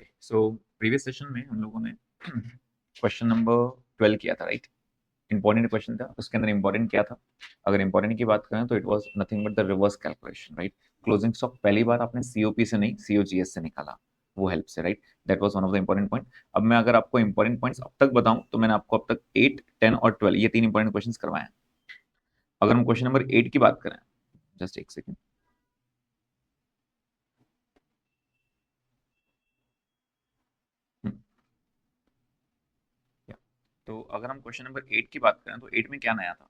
Okay, so previous session में हम लोगों ने क्वेश्चन नंबर 12 किया था, राइट? इंपॉर्टेंट क्वेश्चन था, उसके अंदर इंपॉर्टेंट क्या था? अगर इंपॉर्टेंट की बात करें तो it was nothing but the reverse calculation, right? Closing stock पहली बार आपने सीओपी से नहीं सीओजीएस से निकाला, वो हेल्प से, right? That was one of the important point. अब मैं अगर आपको इंपॉर्टेंट पॉइंट्स अब तक बताऊं तो मैंने आपको अब तक 8, 10 और 12 ये तीन इंपॉर्टेंट क्वेश्चंस करवाए हैं। अगर हम क्वेश्चन नंबर 8 की बात करें, जस्ट एक सेकेंड। तो अगर हम क्वेश्चन नंबर 8 की बात करें तो 8 में क्या नया था?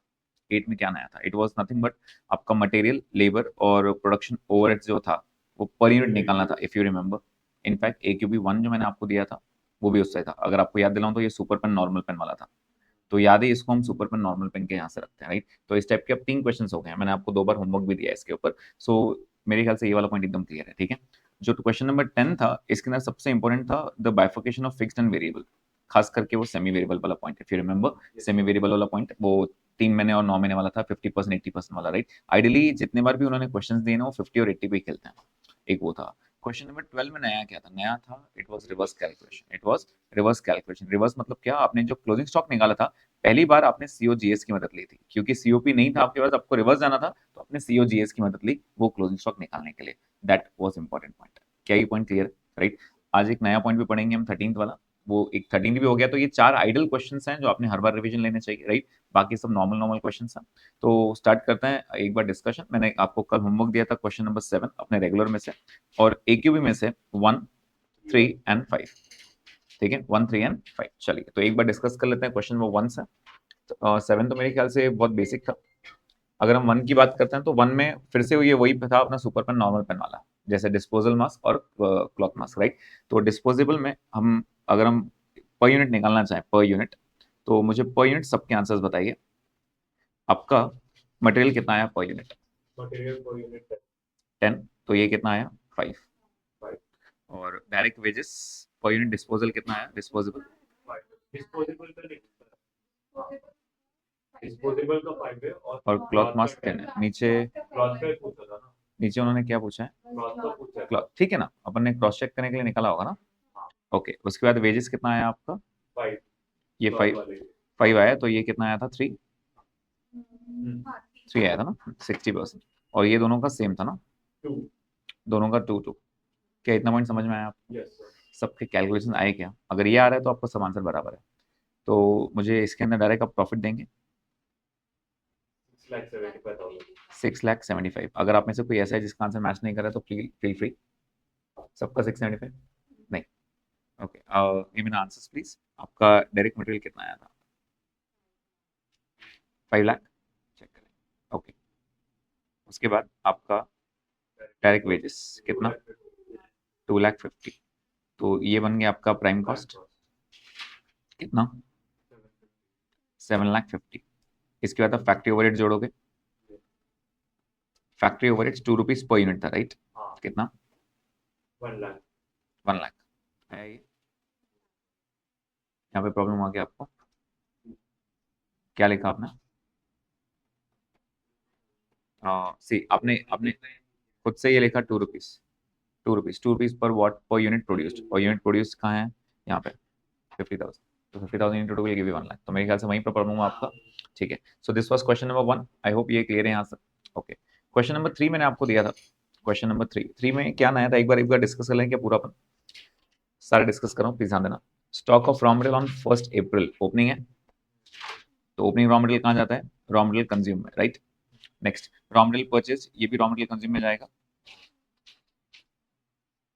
8 में क्या नया था? इट वाज नथिंग बट आपका मटेरियल, लेबर और प्रोडक्शन ओवरहेड्स जो था वो पर यूनिट निकालना था, if you remember. In fact AQB 1 जो मैंने आपको दिया था वो भी उससे था। अगर आपको याद दिलाऊं तो ये सुपर पेन नॉर्मल पेन वाला था। तो याद है, इसको हम सुपर पेन नॉर्मल पेन के यहाँ से रखते हैं, राइट? तो इस टाइप के अब 3 क्वेश्चन हो गए हैं। मैंने आपको 2 बार होमवर्क भी दिया है इसके ऊपर। सो मेरे ख्याल से ये वाला पॉइंट एकदम क्लियर है, ठीक है? जो क्वेश्चन नंबर 10 था, इसके अंदर सबसे इंपॉर्टेंट था the bifurcation of fixed and variable. खास करके वो सेमी वेरिएबल वाला point, if you remember. Semi variable वाला पॉइंट वो 3 महीने और 9 महीने वाला था, 50% 80% वाला, राइट? आइडियली जितने बार भी उन्होंने क्वेश्चन दिए ना वो 50 और 80 पे ही खेलते हैं। एक वो था। क्वेश्चन नंबर 12 में नया क्या था? नया था it was reverse calculation. It was reverse calculation. Reverse मतलब क्या? आपने जो क्लोजिंग स्टॉक निकाला था पहली बार आपने सीओजीएस की मदद ली थी, क्योंकि सीओपी नहीं था आपके पास, आपको रिवर्स जाना था, तो आपने सीओजीएस की मदद ली वो क्लोजिंग स्टॉक निकालने के लिए। That was important point. क्या ये पॉइंट क्लियर है? राइट? आज एक नया पॉइंट भी पढ़ेंगे हम, 13th वाला। वो एक 13 भी हो गया। तो ये 4 आइडल क्वेश्चंस हैं जो आपने हर बार रिवीजन लेने चाहिए, राइट? बाकी सब नॉर्मल नॉर्मल क्वेश्चंस हैं। तो स्टार्ट करते हैं एक बार डिस्कशन। मैंने आपको कल होमवर्क दिया था क्वेश्चन नंबर 7 अपने रेगुलर में से, और AQB में से 1, 3 एंड 5। ठीक है, 1, 3 एंड 5। चलिए तो एक बार डिस्कस कर लेते हैं क्वेश्चन नंबर 1 से। 7 तो मेरे ख्याल से बहुत बेसिक था। अगर हम 1 की बात करते हैं तो 1 में फिर से ये वही था अपना सुपर पेन नॉर्मल पेन वाला, जैसे डिस्पोजल मास्क और क्लॉथ मास्क, राइट? तो डिस्पोजेबल में हम अगर हम पर यूनिट निकालना चाहें, पर यूनिट, तो मुझे पर यूनिट सबके आंसर्स बताइए। आपका मटेरियल कितना आया per unit? Material per unit 10। तो ये कितना आया? 5। और direct wages per unit disposal कितना आया? डिस्पोजेबल डिस्पोजेबल का नहीं, डिस्पोजेबल का 5 है और और क्लॉथ क्लॉथ का मास्क 10 10 है। है। नीचे क्लॉथ का पूछा था ना, नीचे उन्होंने क्या पूछा है? क्लॉथ का पूछा है। क्लॉथ, ठीक है ना, अपन ने क्रॉस चेक करने के लिए निकाला होगा ना। हाँ, ओके, उसके बाद वेजेस कितना आया आपका? 5 ये क्लॉथ 5। वाले। 5 आया, तो ये कितना आया था? 3। हम्म, 3 आया था ना, 60%। और ये दोनों का सेम था ना, 2। दोनों का 2 2। क्या इतना पॉइंट समझ में आया आपको? Yes sir. सबके कैलकुलेशन आए क्या? अगर ये आ रहा है तो आपका सब आंसर बराबर है। तो मुझे इसके अंदर डायरेक्ट आप प्रॉफिट देंगे 6,75,000। 6,75,000। अगर आप में से कोई ऐसा है जिसका आंसर मैच नहीं कर रहा है तो फील फ्री। सबका 675? नहीं। Okay, give me the answers please. आपका डायरेक्ट मटेरियल कितना आया था? 5 लाख। चेक करें। ओके, उसके बाद आपका डायरेक्ट वेजेस कितना? 2,50,000। तो ये बन गया आपका प्राइम कॉस्ट कितना? 7,50,000। इसके बाद आप फैक्ट्री ओवरहेड जोड़ोगे। Factory overheads 2 rupees per unit था, राइट? हाँ, कितना? 1 लाख। 1 लाख है ये। यहाँ पे प्रॉब्लम आ गया आपको? क्या लिखा आपने? सी आपने आपने खुद से ये लिखा 2 रुपीज। 2 रुपीज पर वॉट पर यूनिट प्रोड्यूस्ड, और यूनिट प्रोड्यूस कहाँ है? यहाँ पे 50,000। तो 50,000 into 2 will give you 1 lakh. तो मेरे ख्याल से वहीं पर प्रॉब्लम हुआ आपका। ठीक है, so this was question number 1। I hope ये क्लियर है यहाँ से। ओके, क्वेश्चन नंबर 3 मैंने आपको दिया था। क्वेश्चन नंबर 3 में क्या नया था? एक बार डिस्कस कर लें क्या पूरा अपन? सारा डिस्कस कर रहा हूँ, प्लीज ध्यान देना। Stock of raw material on 1 April opening है। तो ओपनिंग रॉ मटेरियल कहाँ जाता है? रॉ मटेरियल कंज्यूम में, right? Next raw material purchase, ये भी रॉ मटेरियल कंज्यूम में जाएगा।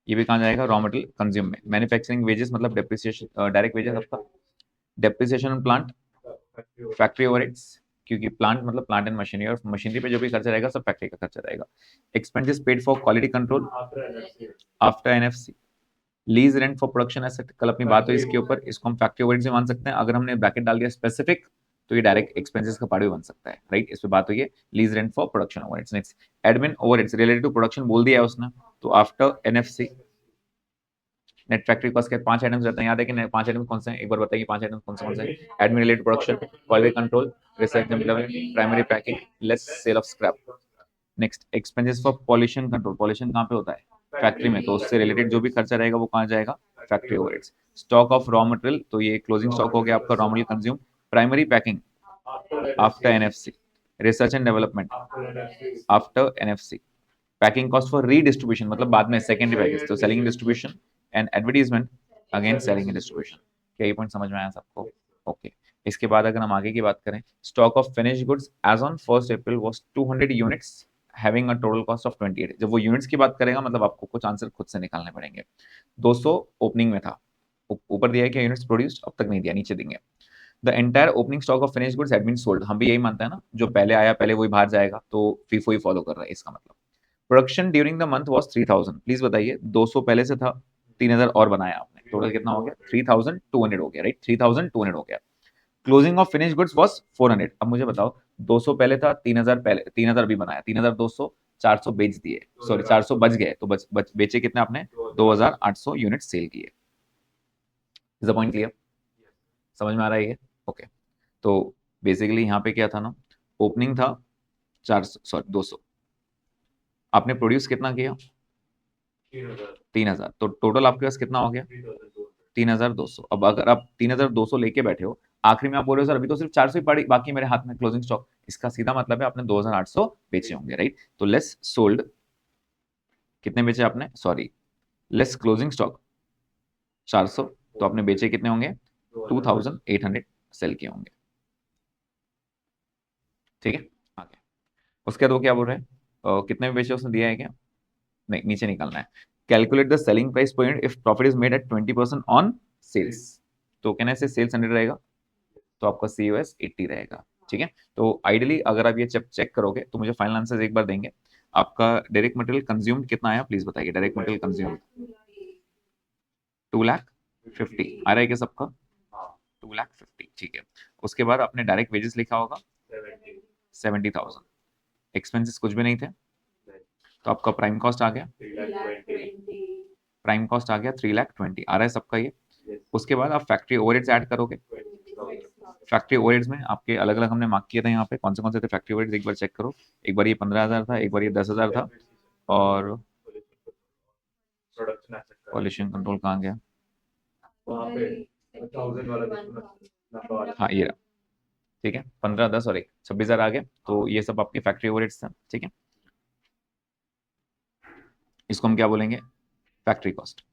ये भी कहाँ जाएगा? रॉ मटेरियल कंज्यूम में। मैन्युफैक्चरिंग वेजेस मतलब डेप्रिसिएशन, डायरेक्ट वेजेस आपका डेप्रिसिएशन प्लांट, फैक्ट्री ओवरहेड्स, क्योंकि प्लांट मतलब प्लांट एंड मशीनरी, और मशीनरी पे जो भी खर्चा रहेगा सब फैक्ट्री का खर्चा रहेगा। Expenses paid for quality control after NFC, lease rent for production asset. कल अपनी बात हुई इसके ऊपर, इसको हम फैक्ट्री ओवरहेड से मान सकते हैं। अगर हमने ब्रैकेट डाल दिया स्पेसिफिक तो ये डायरेक्ट एक्सपेंसेस का पार्ट भी बन सकता है, राइट? इस पे बात हुई है, lease rent for production overheads. Next admin overheads related to production बोल दिया है उसने। तो after NFC net factory cost के 5 आइटम्स रहते हैं, याद है कि 5 आइटम्स कौन से हैं? एक बार बताइए 5 आइटम्स कौन से हैं? Admin related production, quality control, research and development, primary packing, less sale of scrap. Next expenses for pollution control. Pollution कहाँ पे होता है? फैक्ट्री में। तो उससे रिलेटेड जो भी खर्चा रहेगा वो कहाँ जाएगा? Factory overheads. Stock of raw material, तो ये क्लोजिंग स्टॉक हो गया आपका raw material consume. Primary packing after NFC, research and development after NFC, packing cost for redistribution मतलब बाद में सेकेंडरी पैकेज, तो selling distribution and advertisement again selling and distribution. क्या ये पॉइंट समझ में आया सबको? ओके। इसके बाद अगर हम आगे की बात करें, stock of finish goods as on 1 April was 200 units having a total cost of 28। जब वो यूनिट्स की बात करेगा मतलब आपको कुछ आंसर खुद से निकालने पड़ेंगे। 200 ओपनिंग में था, ऊपर दिया है क्या यूनिट्स प्रोड्यूस्ड, अब तक नहीं दिया, नीचे देंगे। The entire opening stock of finish goods had been sold, हम भी यही मानते हैं ना, जो पहले आया पहले वही बाहर जाएगा, तो फीफो ही फॉलो कर रहा है इसका मतलब। Production during the month was 3000, please बताइए 200 पहले से था, 3000 और बनाया आपने, टोटल कितना हो गया? 3200 हो गया, राइट? 3200 हो गया। Closing of finish goods was 400। अब मुझे बताओ 200 पहले था, 3000 पहले, 3000 भी बनाया, 3200, 400 बेच दिए, सॉरी 400 बच गए, तो बेचे कितने आपने? 2800 यूनिट सेल किए। Is the point clear? समझ में आ रहा है ये? ओके। तो बेसिकली यहाँ पे क्या था ना, ओपनिंग था 400, सॉरी 200, आपने प्रोड्यूस कितना किया? 3000, तो टोटल आपके पास कितना हो गया? 3200। अब अगर आप 3200 लेके बैठे हो, आखिरी में आप बोल रहे हो सर अभी तो सिर्फ 400 ही पड़ी बाकी मेरे हाथ में क्लोजिंग स्टॉक, इसका सीधा मतलब है आपने 2800 बेचे होंगे, राइट? तो लेस सोल्ड, कितने बेचे आपने? सॉरी, लेस क्लोजिंग स्टॉक 400, तो आपने बेचे कितने होंगे? 2800 सेल किए होंगे। ठीक है, आगे उसके बाद वो क्या बोल रहे हैं, कितने में बेचे उसने दिया है क्या? नहीं, नीचे निकालना है। Calculate the selling price per unit if profit is made at 20% on sales, तो कहना से सेल्स 100 रहेगा, तो आपका COS 80 रहेगा। ठीक है, तो आइडियली अगर आप ये चेक करोगे तो मुझे फाइनल आंसर एक बार देंगे। आपका डायरेक्ट मटेरियल कंज्यूम्ड कितना आया प्लीज बताइए? डायरेक्ट मटेरियल कंज्यूम्ड 2,50,000 आ रहा है क्या सबका? 2,50,000, ठीक है। उसके बाद आपने डायरेक्ट वेजेस लिखा होगा 70,000, एक्सपेंसेस कुछ भी नहीं थे, तो आपका प्राइम कॉस्ट आ गया, प्राइम कॉस्ट आ गया 3,20,000 आ रहा है सबका ये। उसके बाद आप फैक्ट्री ओवरहेड्स ऐड करोगे। फैक्ट्री ओवरहेड्स में आपके अलग अलग हमने मार्क किए थे यहाँ पे, कौन से थे फैक्ट्री ओवरहेड्स एक बार चेक करो। एक बार ये 15,000 था, एक बार ये 10,000 था, और पॉल्यूशन कंट्रोल कहाँ गया? हाँ ये रहा, ठीक है, 15, 10 और 1, 26,000 आ गया। तो ये सब आपके फैक्ट्री ओवरहेड्स थे, ठीक है। इसको हम क्या बोलेंगे? Factory cost.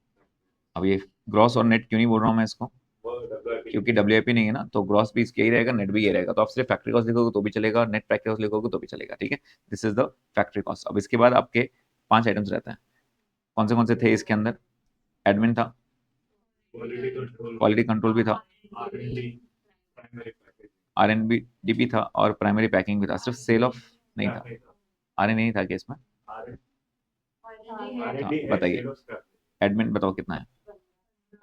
अब ये ग्रॉस और नेट क्यों नहीं बोल रहा हूँ मैं इसको, क्योंकि WIP नहीं है ना, तो ग्रॉस भी इसके ही रहेगा, नेट भी ये रहेगा, तो आप सिर्फ फैक्ट्री कॉस्ट लिखोगे तो भी चलेगा, नेट फैक्ट्री कॉस्ट लिखोगे तो भी चलेगा, ठीक है। This is the factory cost. अब इसके बाद आपके 5 आइटम्स रहते हैं, कौन से थे इसके अंदर? एडमिन था, क्वालिटी कंट्रोल भी था, R&D भी था, और प्राइमरी पैकिंग भी था। सिर्फ सेल ऑफ नहीं था, RN नहीं था क्या इसमें? हाँ, बताइए, एडमिन बताओ कितना है?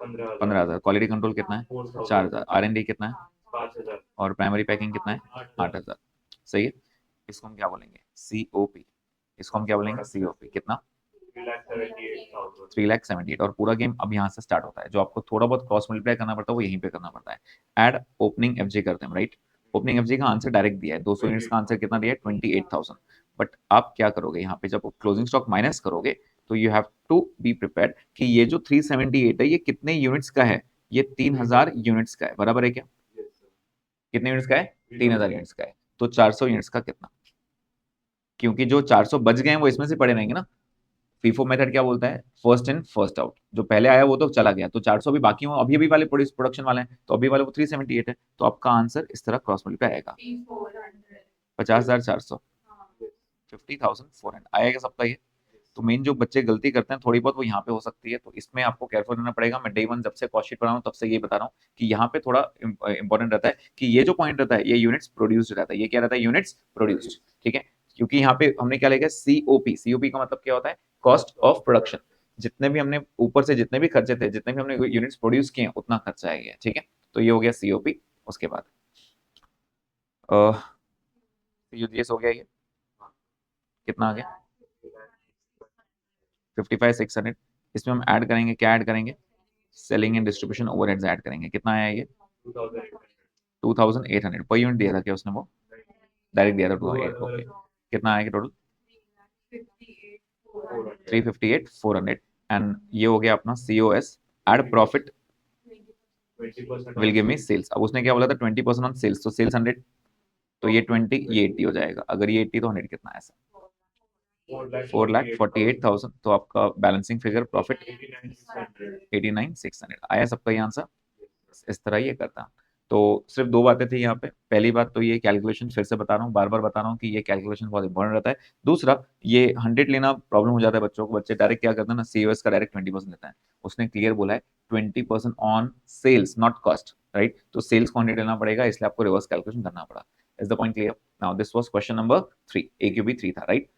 15,000। क्वालिटी कंट्रोल कितना है? 4,000। R&D कितना है? 5,000। और प्राइमरी पैकिंग कितना है? 8,000। सही है, इसको हम क्या बोलेंगे? COP। इसको हम क्या बोलेंगे? COP। कितना? 3,78,000। और पूरा गेम अब यहाँ से स्टार्ट होता है, जो आपको थोड़ा बहुत क्रॉस मल्टीप्लाई करना पड़ता है वो यहीं पे करना पड़ता है। एड ओपनिंग FG करते हैं, राइट? ओपनिंग FG का आंसर डायरेक्ट दिया है, 200 यूनिट्स का आंसर कितना दिया है? 28,000। बट आप क्या करोगे यहाँ पे, जब क्लोजिंग स्टॉक माइनस करोगे तो you have to be prepared कि ये जो 378 है ये कितने यूनिट्स का है? ये 3,000 यूनिट्स का है, बराबर है क्या? कितने यूनिट्स का है? 3,000 यूनिट्स का है। तो 400 यूनिट्स का कितना? क्योंकि जो 400 बच गए हैं वो इसमें से पड़े रहेंगे ना। फीफो मेथड क्या बोलता है? फर्स्ट इन फर्स्ट आउट, जो पहले आया वो तो चला गया, तो 400 भी बाकी हो, अभी अभी वाले प्रोडक्शन वाले हैं, तो अभी वाले वो 378 है, तो आपका आंसर इस तरह क्रॉस मल्टीप्लाई आएगा, 50,400, 50,400 आएगा सबका ये। तो मेन जो बच्चे गलती करते हैं थोड़ी बहुत वो यहाँ पे हो सकती है, तो इसमें आपको केयरफुल रहना पड़ेगा। मैं डे 1 जब से कॉस्ट शीट पढ़ा हूँ तब से ये बता रहा हूँ कि यहाँ पे थोड़ा इंपॉर्टेंट रहता है कि ये जो पॉइंट रहता है ये यूनिट्स प्रोड्यूस्ड रहता है, ये क्या रहता है? यूनिट्स प्रोड्यूस्ड, ठीक है। क्योंकि यहाँ पे हमने क्या लिखा है? COP का मतलब क्या होता है? Cost of production. जितने भी हमने ऊपर से जितने भी खर्चे थे, जितने भी हमने यूनिट्स प्रोड्यूस किए उतना खर्चा है, ठीक है। तो ये हो गया COP। उसके बाद COGS हो गया, ये कितना आ गया? 55,600। इसमें हम ऐड करेंगे, क्या ऐड करेंगे? Selling and distribution overheads add करेंगे। कितना आया ये? 2,800 पर यूनिट दिया था क्या उसने? वो डायरेक्ट दिया था 2,800। ओके, कितना आएगा टोटल? 358,400। एंड ये हो गया अपना COS add profit 20% will give me sales. अब उसने क्या बोला था 20% ऑन सेल्स, तो सेल्स 100, तो ये 20 ये 80 हो जाएगा। अगर ये 80 तो 100 कितना है ऐसा 4,48,000, तो आपका बैलेंसिंग फिगर प्रॉफिट 89,600 आया। सबका ये आंसर इस तरह ये करता। तो सिर्फ दो बातें थी यहाँ पे। पहली बात तो ये कैलकुलेशन फिर से बता रहा हूँ, बार बार बता रहा हूँ कि ये कैलकुलेशन बहुत इंपॉर्टेंट रहता है। दूसरा, ये 100 लेना प्रॉब्लम हो जाता है बच्चों को। बच्चे डायरेक्ट क्या करते हैं ना, सीओएस का डायरेक्ट 20% लेता है। उसने क्लियर बोला है 20% on sales not cost, right. तो सेल्स को 100 लेना पड़ेगा, इसलिए आपको रिवर्स कैलकुलेशन करना पड़ा। Is the point clear? Now this was question number 3, AQB 3 था, राइट।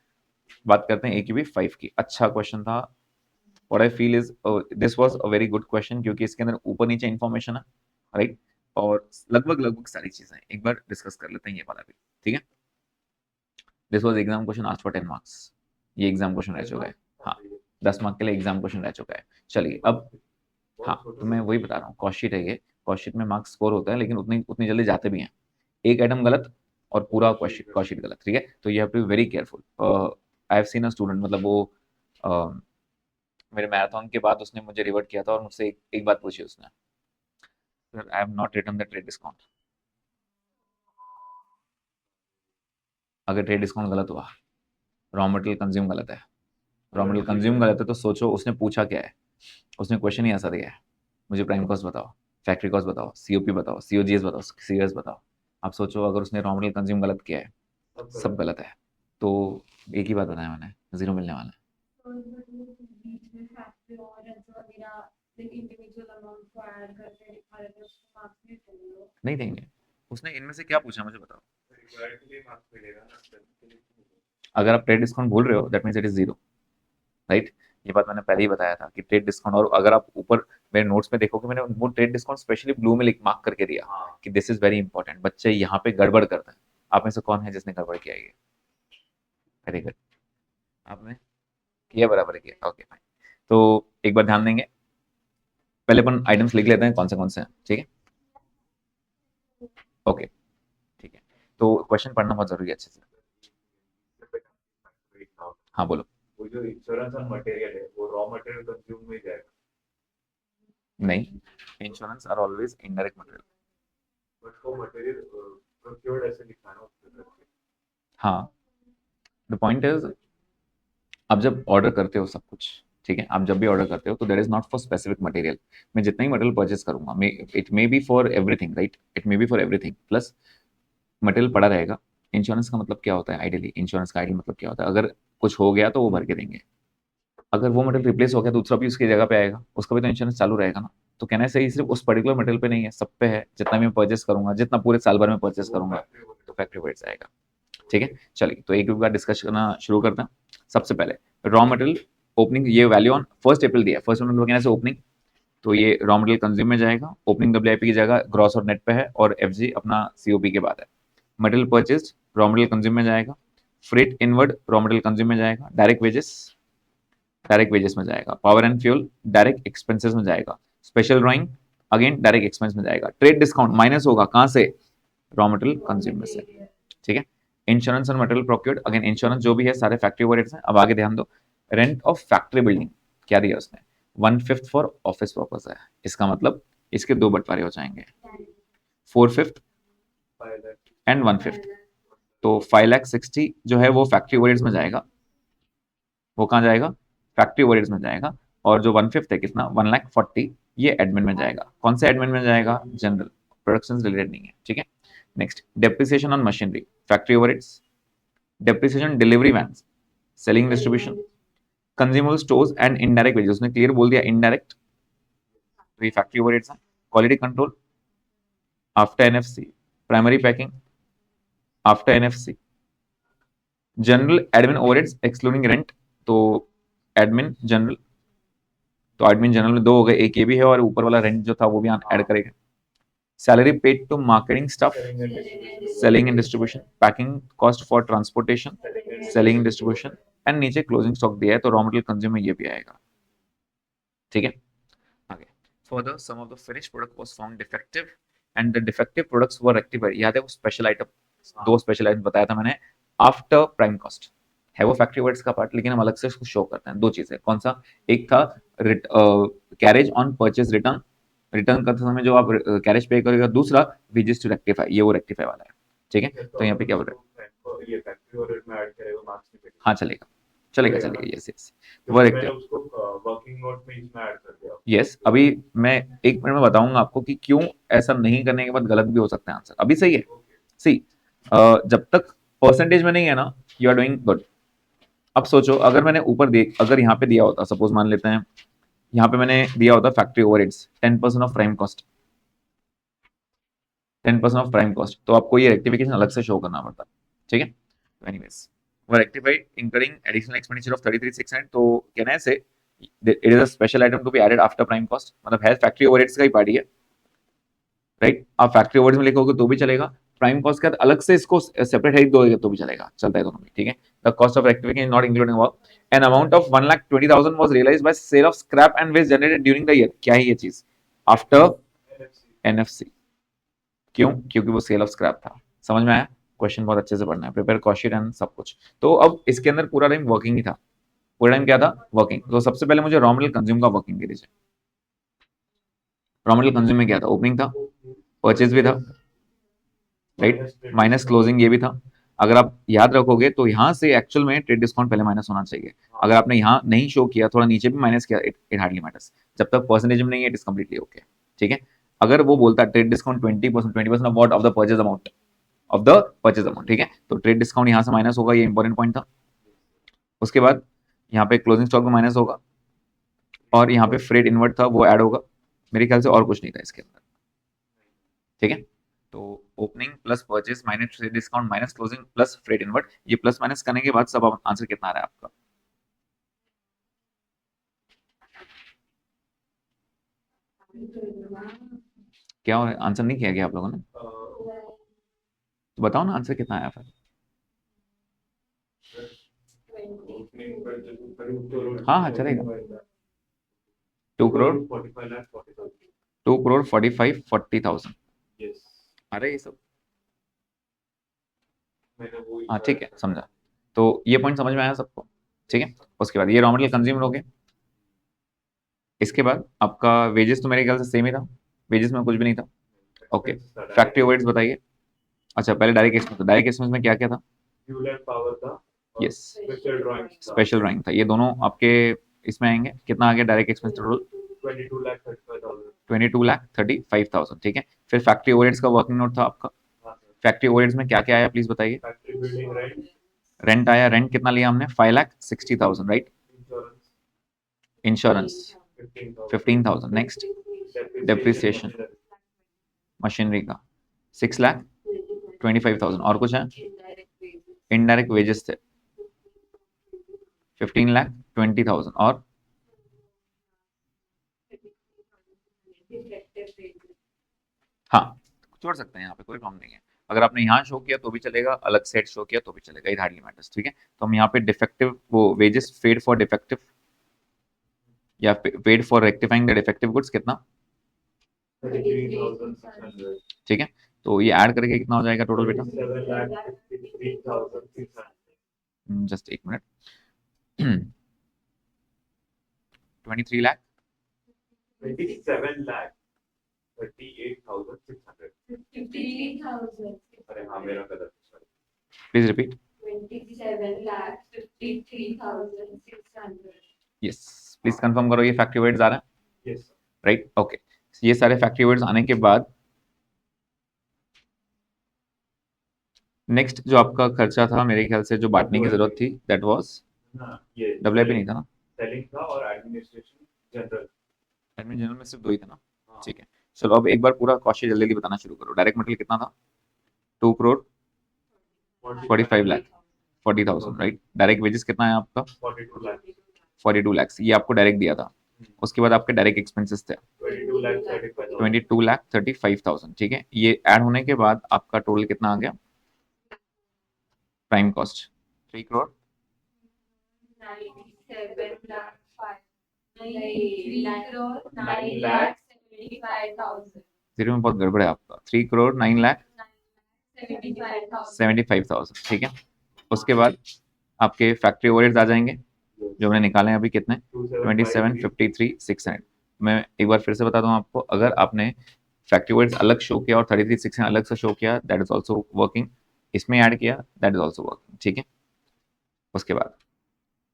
बात करते हैं AQB 5 की। अच्छा क्वेश्चन था। What I feel is this was a very good question, क्योंकि इसके अंदर ऊपर नीचे इन्फॉर्मेशन है, राइट। और लगभग लगभग सारी चीजें एक बार डिस्कस कर लेते हैं ये वाला भी, ठीक है। This was exam question asked for 10 marks. ये एग्जाम क्वेश्चन रह चुका है, हाँ। 10 मार्क के लिए एग्जाम क्वेश्चन रह चुका है। चलिए अब, हाँ, तो मैं वही बता रहा हूँ, कॉस्टशीट है ये। कॉस्टशीट में मार्क्स स्कोर होता है, लेकिन उतनी उतनी जल्दी जाते भी हैं। एक आइटम गलत और पूरा कॉस्टशीट गलत, ठीक है। तो you have to be very careful. I have seen a student, मतलब वो मेरे मैराथन के बाद उसने मुझे रिवर्ट किया था और मुझसे एक बात पूछी उसने, sir I have not return the trade discount. अगर ट्रेड डिस्काउंट गलत हुआ, रॉ मटेरियल कंज्यूम गलत है, रॉ मटेरियल कंज्यूम गलत है, तो सोचो उसने पूछा क्या है। उसने क्वेश्चन ही ऐसा दिया है, मुझे प्राइम कॉस्ट बताओ, फैक्ट्री कॉस्ट बताओ, सीओपी बताओ, सीओजीएस बताओ, सीओएस बताओ। आप सोचो अगर उसने रॉ मटेरियल कंज्यूम गलत किया है, सब गलत है, तो एक ही बात बताया मैंने, जीरो मिलने वाला है। नहीं देंगे। उसने इनमें से क्या पूछा मुझे बताओ। अगर आप ट्रेड डिस्काउंट भूल रहे हो, that means it is zero, right. ये बात मैंने पहले ही बताया था कि ट्रेड डिस्काउंट, और अगर आप ऊपर मेरे नोट्स में देखोगे, मैंने वो ट्रेड डिस्काउंट स्पेशली ब्लू में लिख मार्क करके दिया कि दिस इज वेरी इंपॉर्टेंट। बच्चे यहाँ पे गड़बड़ करते हैं। आप में से कौन है जिसने गड़बड़ किया ये? वेरी गुड, आपने किया, बराबर किया, ओके फाइन। तो एक बार ध्यान देंगे, पहले अपन आइटम्स लिख लेते हैं कौन से हैं, ठीक है। ओके, ठीक है। तो क्वेश्चन पढ़ना बहुत जरूरी है अच्छे से। हाँ बोलो। वो जो इंश्योरेंस ऑन मटेरियल है वो रॉ मटेरियल कंज्यूम में जाएगा। नहीं, insurance are always indirect material. But वो मटेरियल प्रोक्योर्ड ऐसे लिखा है ना उसके करके। हाँ, द पॉइंट इज, आप जब ऑर्डर करते हो सब कुछ, ठीक है, आप जब भी ऑर्डर करते हो तो that is not for specific material. मैं जितना ही मटेरियल परचेस करूंगा, it may be for everything, right, it may be for everything, plus material पड़ा रहेगा। इंश्योरेंस का मतलब क्या होता है आइडियली, इंश्योरेंस का आइडियल मतलब क्या होता है, अगर कुछ हो गया तो वो भर के देंगे। अगर वो मटेरियल रिप्लेस हो गया तो दूसरा भी उसकी जगह पे आएगा, उसका भी तो इंश्योरेंस चालू रहेगा ना। तो कहना है सही, सिर्फ उस पर्टिकुलर मटेरियल पे नहीं है, सब पे है। जितना भी मैं परचेस करूंगा, जितना पूरे साल भर में परचेस करूंगा, तो फैक्ट्री वाइज आएगा, ठीक है। चलिए, तो एक बार डिस्कस करना शुरू करते हैं। सबसे पहले रॉ मटेरियल ओपनिंग, ये वैल्यू ऑन 1 अप्रैल दिया है। 1 अप्रैल कहने से ओपनिंग, तो ये रॉ मटेरियल कंज्यूम में जाएगा। ओपनिंग WIP की जगह ग्रॉस और नेट पे है, और FG अपना COP के बाद है। Material purchase raw material consume में जाएगा। Freight inward raw material consume में जाएगा। डायरेक्ट वेजेस में जाएगा। Power and fuel direct expenses में जाएगा। Special drawing again direct expense में जाएगा। ट्रेड डिस्काउंट माइनस होगा कहां से, रॉ मटेरियल कंज्यूम में से, ठीक है। इंश्योरेंस और मटेरियल प्रोक्योर्ड, अगेन इंश्योरेंस जो भी है सारे फैक्ट्री ओवरहेड्स हैं। अब आगे ध्यान दो, रेंट ऑफ फैक्ट्री बिल्डिंग क्या दिया उसने, 1/5 फॉर ऑफिस पर्पस है। इसका मतलब इसके दो बंटवारे हो जाएंगे, 4/5 एंड 1/5। तो 5,60,000 जो है वो फैक्ट्री ओवरहेड्स में जाएगा। वो कहाँ जाएगा, फैक्ट्री ओवरहेड्स में जाएगा। और जो 1/5 है कितना, 1,40,000, ये एडमिन में जाएगा। कौन से एडमिन में जाएगा, जनरल, प्रोडक्शन रिलेटेड नहीं है, ठीक है। Next, depreciation on machinery, factory overheads. Depreciation delivery van, selling distribution, consumer stores and indirect wages. उसने क्लियर बोल दिया इनडायरेक्ट, तो ये फैक्ट्री ओवरहेड्स है। Quality control after NFC, primary packing after NFC, general admin overheads excluding rent, तो admin general, तो admin general में दो हो गए, एक ये भी है और ऊपर वाला रेंट जो था वो भी ऐड करेगा। Salary paid to marketing staff, selling and distribution, packing cost for transportation, selling and distribution, and नीचे क्लोजिंग स्टॉक दिया है, तो रॉ मटेरियल कंज्यूम में ये भी आएगा, ठीक है। आगे, further some of the finished product was found defective and the defective products were rectified. याद है वो स्पेशल आइटम, दो स्पेशल आइटम बताया था मैंने, आफ्टर प्राइम कॉस्ट है वो फैक्ट्री वर्ड्स का पार्ट, लेकिन हम अलग से उसको शो करते हैं। दो चीजें, कौन सा, एक था carriage on purchase return, return करते समय जो आप कैरेज पे करेगा, दूसरा वेजेस टू रेक्टिफाई, ये वो रेक्टिफाई वाला है, ठीक है। तो यहाँ पे क्या बोल रहे हैं, ये फैक्ट्री ओवरहेड में ऐड करेगा, मार्क्स नहीं मिलेगा। हाँ चलेगा चलेगा चलेगा चलेगा, ना? यस यस वो क्योंकि मैंने रेक्टिफाई, उसको वर्किंग नोट में इसमें ऐड कर दिया। यस। अभी मैं 1 मिनट में बताऊंगा आपको कि क्यों ऐसा नहीं करने के बाद गलत भी हो सकता है आंसर। अभी सही है, सी जब तक परसेंटेज में नहीं है ना, यू आर डूइंग गुड। अब सोचो अगर मैंने ऊपर अगर यहाँ पे दिया होता, सपोज मान लेते हैं यहाँ पे मैंने दिया होता factory overheads 10% of prime cost, 10% of prime cost, तो आपको ये रेक्टिफिकेशन अलग से शो करना पड़ता, ठीक है। तो एनीवेज वो rectified incurring additional expenditure of 33,600, तो कहना है से it is a special item to be added after prime cost, मतलब है फैक्ट्री ओवरहेड्स का ही पार्टी है, राइट। आप फैक्ट्री ओवरहेड्स में लिखोगे तो भी चलेगा, प्राइम कॉस्ट के बाद अलग से इसको सेपरेट हेड दोगे तो भी चलेगा, चलता है दोनों में, ठीक है। The cost of rectification not including work, an amount of 1,20,000 was realised by sale of scrap and waste generated during the year. क्या है ये चीज, आफ्टर एनएफसी, क्यों, क्योंकि वो सेल ऑफ स्क्रैप था। समझ में आया, क्वेश्चन बहुत अच्छे से पढ़ना है, प्रिपेयर कॉस्ट एंड सब कुछ। तो अब इसके अंदर पूरा टाइम वर्किंग ही था, पूरा टाइम क्या था, वर्किंग। तो सबसे पहले मुझे रॉ मटेरियल कंज्यूम का वर्किंग दे दीजिए। रॉ मटेरियल कंज्यूम में क्या था, ओपनिंग था, परचेज भी था, राइट, माइनस क्लोजिंग ये भी था। अगर आप याद रखोगे तो यहाँ से एक्चुअल में ट्रेड डिस्काउंट पहले माइनस होना चाहिए, अगर आपने यहाँ नहीं शो किया, थोड़ा नीचे भी माइनस किया, इट हार्डली मैटर्स, जब तक परसेंटेज में नहीं है इट इज कंप्लीटली ओके, ठीक है। अगर वो बोलता trade discount 20% of what, of the purchase amount, of the purchase amount, ठीक है, तो ट्रेड डिस्काउंट यहाँ से माइनस होगा, ये इंपॉर्टेंट पॉइंट था। उसके बाद यहाँ पे क्लोजिंग स्टॉक में माइनस होगा, और यहाँ पे फ्रेट इनवर्ट था वो ऐड होगा, मेरे ख्याल से और कुछ नहीं था इसके अंदर, ठीक है। तो opening plus purchase minus trade discount minus closing plus freight inward, ये प्लस माइनस करने के बाद सब आंसर कितना आ रहा है आपका, क्या आंसर नहीं किया गया आप लोगों ने, तो बताओ ना आंसर कितना आया फिर। हाँ हाँ चलेगा, 2,45,40,000। अरे ये सब, हाँ ठीक है समझा, तो ये पॉइंट समझ में आया सबको, ठीक है। उसके बाद ये रॉ मटेरियल कंज्यूमर हो गए, इसके बाद आपका वेजेस तो मेरे ख्याल से सेम ही था, वेजेस में कुछ भी नहीं था, ओके। फैक्ट्री ओवरहेड्स बताइए, अच्छा पहले डायरेक्ट एक्सपेंस, डायरेक्ट एक्सपेंस में क्या क्या था, फ्यूल एंड पावर था, यस, स्पेशल ड्राइंग था, ये दोनों आपके इसमें आएंगे, कितना आ गया डायरेक्ट एक्सपेंस टोटल, 22,35,000, ठीक है। फिर फैक्ट्री ओवरहेड्स का वर्किंग नोट था आपका, फैक्ट्री ओवरहेड्स में क्या क्या आया प्लीज बताइए, फैक्ट्री बिल्डिंग रेंट, रेंट आया, रेंट कितना लिया हमने, 5,60,000, right. Insurance 15,000, next depreciation machinery का 6,25,000, और कुछ है, इनडायरेक्ट वेजेस थे 15,20,000, और हाँ छोड़ सकते हैं यहाँ पे, कोई प्रॉब्लम नहीं है, अगर आपने यहाँ शो किया तो भी चलेगा, अलग सेट शो किया तो भी चलेगा, इट हार्डली मैटर्स, ठीक है। तो हम यहाँ पे डिफेक्टिव वो वेजेस पेड फॉर डिफेक्टिव या paid for rectifying the defective goods कितना, 33,600, ठीक है। तो ये ऐड करके कितना हो जाएगा टोटल बेटा, 7,53,600, जस्ट एक मिनट 23 लाख 27,38,600, 53,000. अरे हाँ मेरा गलत, please repeat, 27,53,600. Yes please confirm करो ये फैक्ट्री ओवरहेड्स आ रहा है, यस राइट, ओके। ये सारे फैक्ट्री ओवरहेड्स आने के बाद नेक्स्ट जो आपका खर्चा था मेरे ख्याल से जो बांटने की जरूरत थी, दैट वाज ना, ये डब्ल्यूआईपी नहीं था ना, सेलिंग था और एडमिनिस्ट्रेशन जनरल, एडमिन जनरल में सिर्फ 2 ही था ना, ठीक है। चलो अब एक बार पूरा कॉस्ट जल्दी जल्दी बताना शुरू करो। डायरेक्ट मटेरियल कितना था, 2,45,40,000, राइट। डायरेक्ट वेजेस कितना है आपका, 42 लाख, 42 लाख, ये आपको डायरेक्ट दिया था। उसके बाद आपके डायरेक्ट एक्सपेंसेस थे 22,35,000, ठीक है। ये ऐड होने के बाद आपका टोटल कितना आ गया, प्राइम कॉस्ट 3 करोड़ 3,09,75,000. जीरो में बहुत गड़बड़ है आपका, 3,09,75,000, ठीक है। उसके बाद आपके फैक्ट्री ओवरहेड्स आ जाएंगे जो हमने निकाले हैं अभी, कितने 27,53,600, मैं एक बार फिर से बता दूं आपको, अगर आपने फैक्ट्री वर्ड्स अलग शो किया और 33 अलग से शो किया, दैट इज ऑल्सो वर्किंग। इसमें ऐड किया, दैट इज ऑल्सो वर्किंग, ठीक है। उसके बाद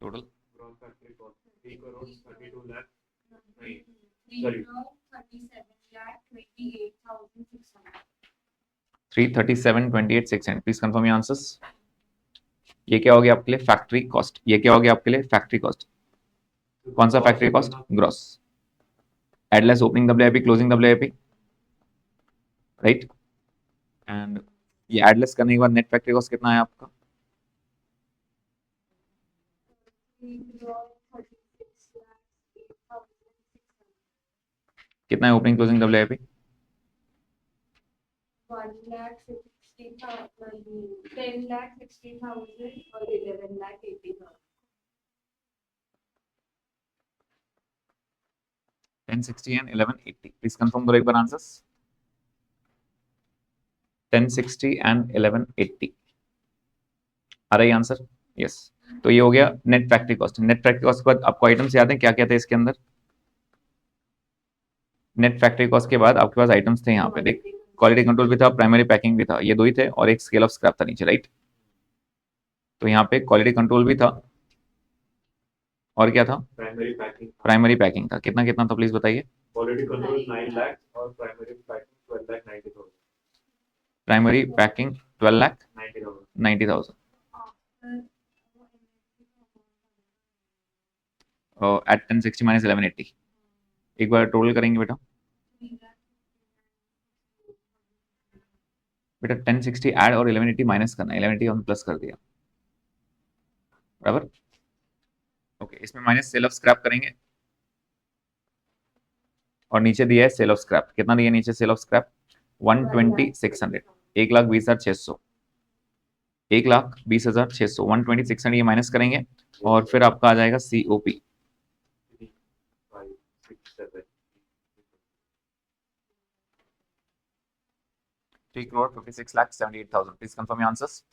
total Gross factory cost 3 crore 32 lakh. नहीं, 3,37,28,600. 337,28,600। Please confirm your answers. ये क्या हो गया आपके लिए? Factory cost. ये क्या हो गया आपके लिए? Factory cost. कौन सा factory cost? Gross. Add less opening WIP, closing WIP, right. And ये एडलेस करने के बाद नेट फैक्ट्री कॉस्ट कितना है आपका? 3,36,08,600. कितना है opening closing WIP? 1,60,000, 10,60,000 or 11,80,000. 1060 and 1180। Please confirm करो एक बार आंसर्स। 1060 and 1180 आ रही आंसर? यस। तो ये हो गया net factory cost. Net factory cost के बाद आपको आइटम्स याद है क्या क्या थे इसके अंदर? नेट फैक्ट्री कॉस्ट के बाद आपके पास आइटम्स थे यहाँ पे, देख, क्वालिटी कंट्रोल भी था, प्राइमरी पैकिंग भी था, ये दो ही थे, और एक स्केल ऑफ स्क्रैप था नीचे, राइट। तो यहाँ पे क्वालिटी कंट्रोल भी था, और क्या था? Primary packing. प्राइमरी पैकिंग था। कितना कितना था प्लीज बताइए? क्वालिटी कंट्रोल 9 लाख और primary packing 12 lakh 90,000. Primary packing 90,000. 12,90,000 at 1060 minus 1180। एक बार टोटल करेंगे बेटा। बेटा 1060 ऐड और 1180 माइनस करना है, 1180 हमने प्लस कर दिया, बराबर। ओके, इसमें माइनस सेल ऑफ स्क्रैप करेंगे, और नीचे दिया है सेल ऑफ स्क्रैप। कितना दिया नीचे सेल ऑफ स्क्रैप? 120,600, 1,20,600, 1,20,600, 120,600 ये माइनस करेंगे, और फिर आपका आ जाएगा COP 3, 5, 6, 7. 3,56,78,000। Please confirm your answers.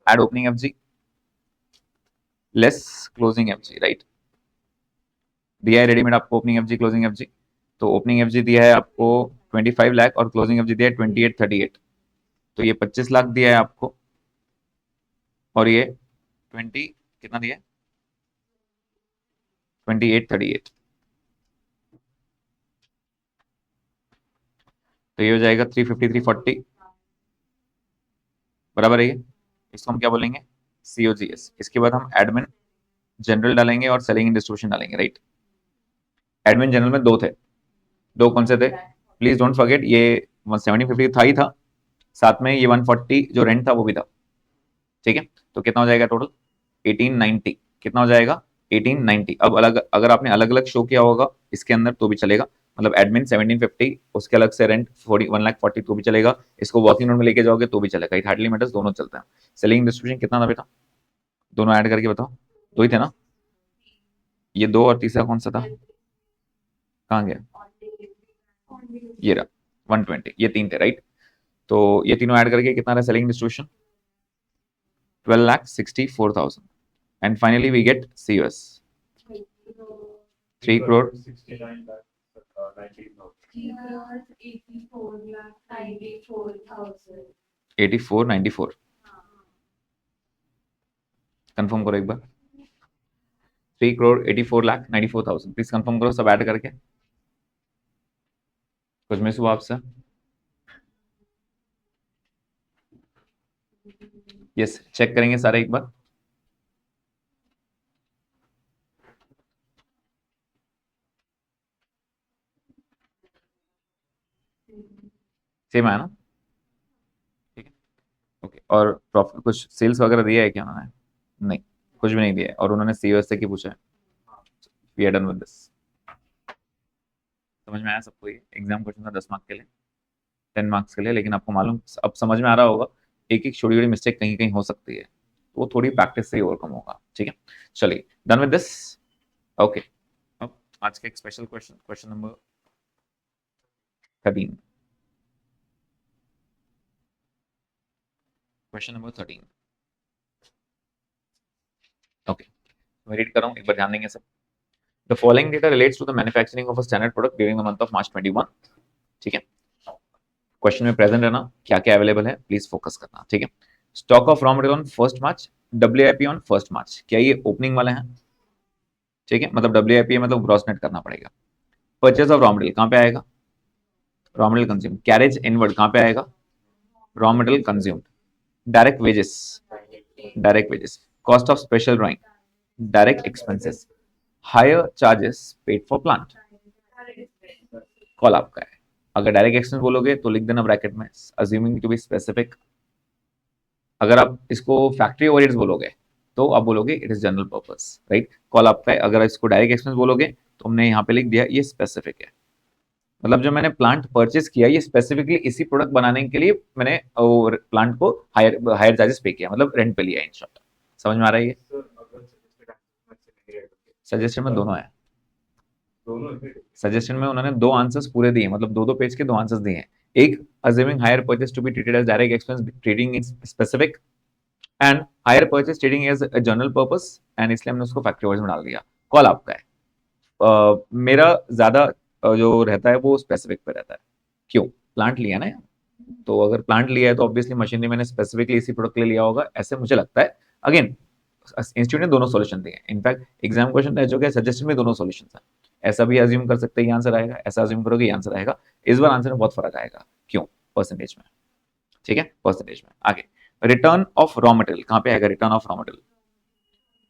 Add opening FG less closing FG, right. दिया है रेडीमेड आपको ओपनिंग FG क्लोजिंग FG। तो ओपनिंग FG दिया है आपको 25 लाख और क्लोजिंग FG दिया है 2838। तो ये 25 लाख दिया है आपको, और ये 20 कितना दिया है? 2838। तो ये हो जाएगा 350 340, बराबर है ये। इसको हम क्या बोलेंगे? COGS। इसके बाद हम एडमिन जनरल डालेंगे और सेलिंग एंड डिस्ट्रीब्यूशन डालेंगे, राइट। एडमिन जनरल में दो थे, दो कौन से थे? प्लीज डोंट फॉरगेट, ये 1750 था ही था, साथ में ये 140 जो रेंट था वो भी था, ठीक है। तो कितना हो जाएगा टोटल? 1890। कितना हो जाएगा? 1890। अब अलग, अगर आपने अलग अलग शो किया होगा इसके अंदर तो भी चलेगा, मतलब एडमिन 1750, उसके अलग से रेंट 1,40,000 तो भी चलेगा, इसको वर्किंग नोट में लेके जाओगे तो भी चलेगा, इट हार्डली मैटर्स, दोनों चलता है। सेलिंग डिस्ट्रीब्यूशन कितना था बेटा? दोनों ऐड करके बताओ। दो ही थे ना? ये दो, और तीसरा कौन सा था? कहाँ गया? ये रहा 120। ये तीन थे, राइट। तो ये तीनों ऐड करके कितना रहा selling distribution? 12,64,000। And finally we get COS 3 crore 69 lakh 19,000. 3,84,94,000. 8494। Confirm करो एक बार। 3,84,94,000। प्लीज कंफर्म करो सब ऐड करके। कुछ मिस हुआ आपसे? यस, चेक करेंगे सारे एक बार। सेम है ना? ठीक है, ओके। और प्रॉफिट कुछ सेल्स वगैरह दिया है क्या उन्होंने? नहीं, कुछ भी नहीं दिया है, और उन्होंने COS से की पूछा है। We are done with this. समझ में आया सबको? ये एग्जाम क्वेश्चन था 10 मार्क्स के लिए, 10 मार्क्स के लिए, लेकिन आपको मालूम, अब समझ में आ रहा होगा एक एक छोटी छोटी मिस्टेक कहीं कहीं हो सकती है, तो वो थोड़ी प्रैक्टिस से ही ओवरकम होगा, ठीक है। चलिए, डन विद दिस। ओके, अब आज का एक स्पेशल क्वेश्चन, क्वेश्चन नंबर 13। क्वेश्चन नंबर 13। ओके, मैं रीड कर रहा हूँ, एक बार ध्यान देंगे सब। The following data relates to the manufacturing of a standard product during the month of March 21। ठीक है, क्वेश्चन में प्रेजेंट रहना, क्या क्या अवेलेबल है प्लीज फोकस करना। ठीक है, stock of raw material on 1 March, WIP on 1 मार्च, क्या ये ओपनिंग वाले हैं? ठीक है, मतलब WIP मतलब ग्रॉस नेट करना पड़ेगा। परचेज ऑफ रॉ मटेरियल कहाँ पे आएगा? Raw material consume. Carriage inward कहाँ पे आएगा? Raw material consumed. Direct wages, direct wages. Cost of special drawing, direct expenses. Higher charges paid for plant, call आपका है। अगर डायरेक्ट एक्सपेंस बोलोगे तो लिख देना ब्रैकेट में, अज्यूमिंग टू बी स्पेसिफिक। अगर आप इसको फैक्ट्री ओवरहेड्स बोलोगे तो आप बोलोगे it is general purpose, right? Call आपका है। अगर इसको डायरेक्ट एक्सपेंस बोलोगे तो हमने यहाँ पे लिख दिया ये स्पेसिफिक है, मतलब जो मैंने प्लांट परचेस किया ये स्पेसिफिकली इसी प्रोडक्ट बनाने के लिए मैंने प्लांट को हायर चार्जेस पे किया, मतलब रेंट पे लिया इन शॉर्ट। समझ में आ रहा है ये? सर अगर suggested answer में से नहीं है तो सजेशन में दोनों है। दोनों है। सजेशन में उन्होंने 2 आंसर्स पूरे दिए, मतलब 2 पेज के 2 आंसर्स दिए हैं। एक assuming hire purchase to be treated as direct expense trading in specific, and hire purchase trading as a general purpose, and इसलिए हमने उसको फैक्ट्री वर्ड्स में डाल दिया। कॉल आपका है। मेरा ज्यादा जो रहता है वो स्पेसिफिक पे रहता है। क्यों? प्लांट लिया ना, तो अगर प्लांट लिया है तो ऑब्वियसली मशीनरी मैंने स्पेसिफिकली इसी प्रोडक्ट के लिए लिया होगा, ऐसे मुझे लगता है। अगेन इंस्टीट्यूट ने दोनों सॉल्यूशन दिए, इनफैक्ट एग्जाम क्वेश्चन रह चुके हैं, सजेशन में दोनों सॉल्यूशन है। ऐसा भी अज्यूम कर सकते हैं ये आंसर आएगा, ऐसा अज्यूम करोगे ये आंसर आएगा। इस बार आंसर में बहुत फर्क आएगा। क्यों? परसेंटेज में। ठीक है, परसेंटेज में। आगे रिटर्न ऑफ रॉ मटेरियल कहाँ पे आएगा? Return of raw material,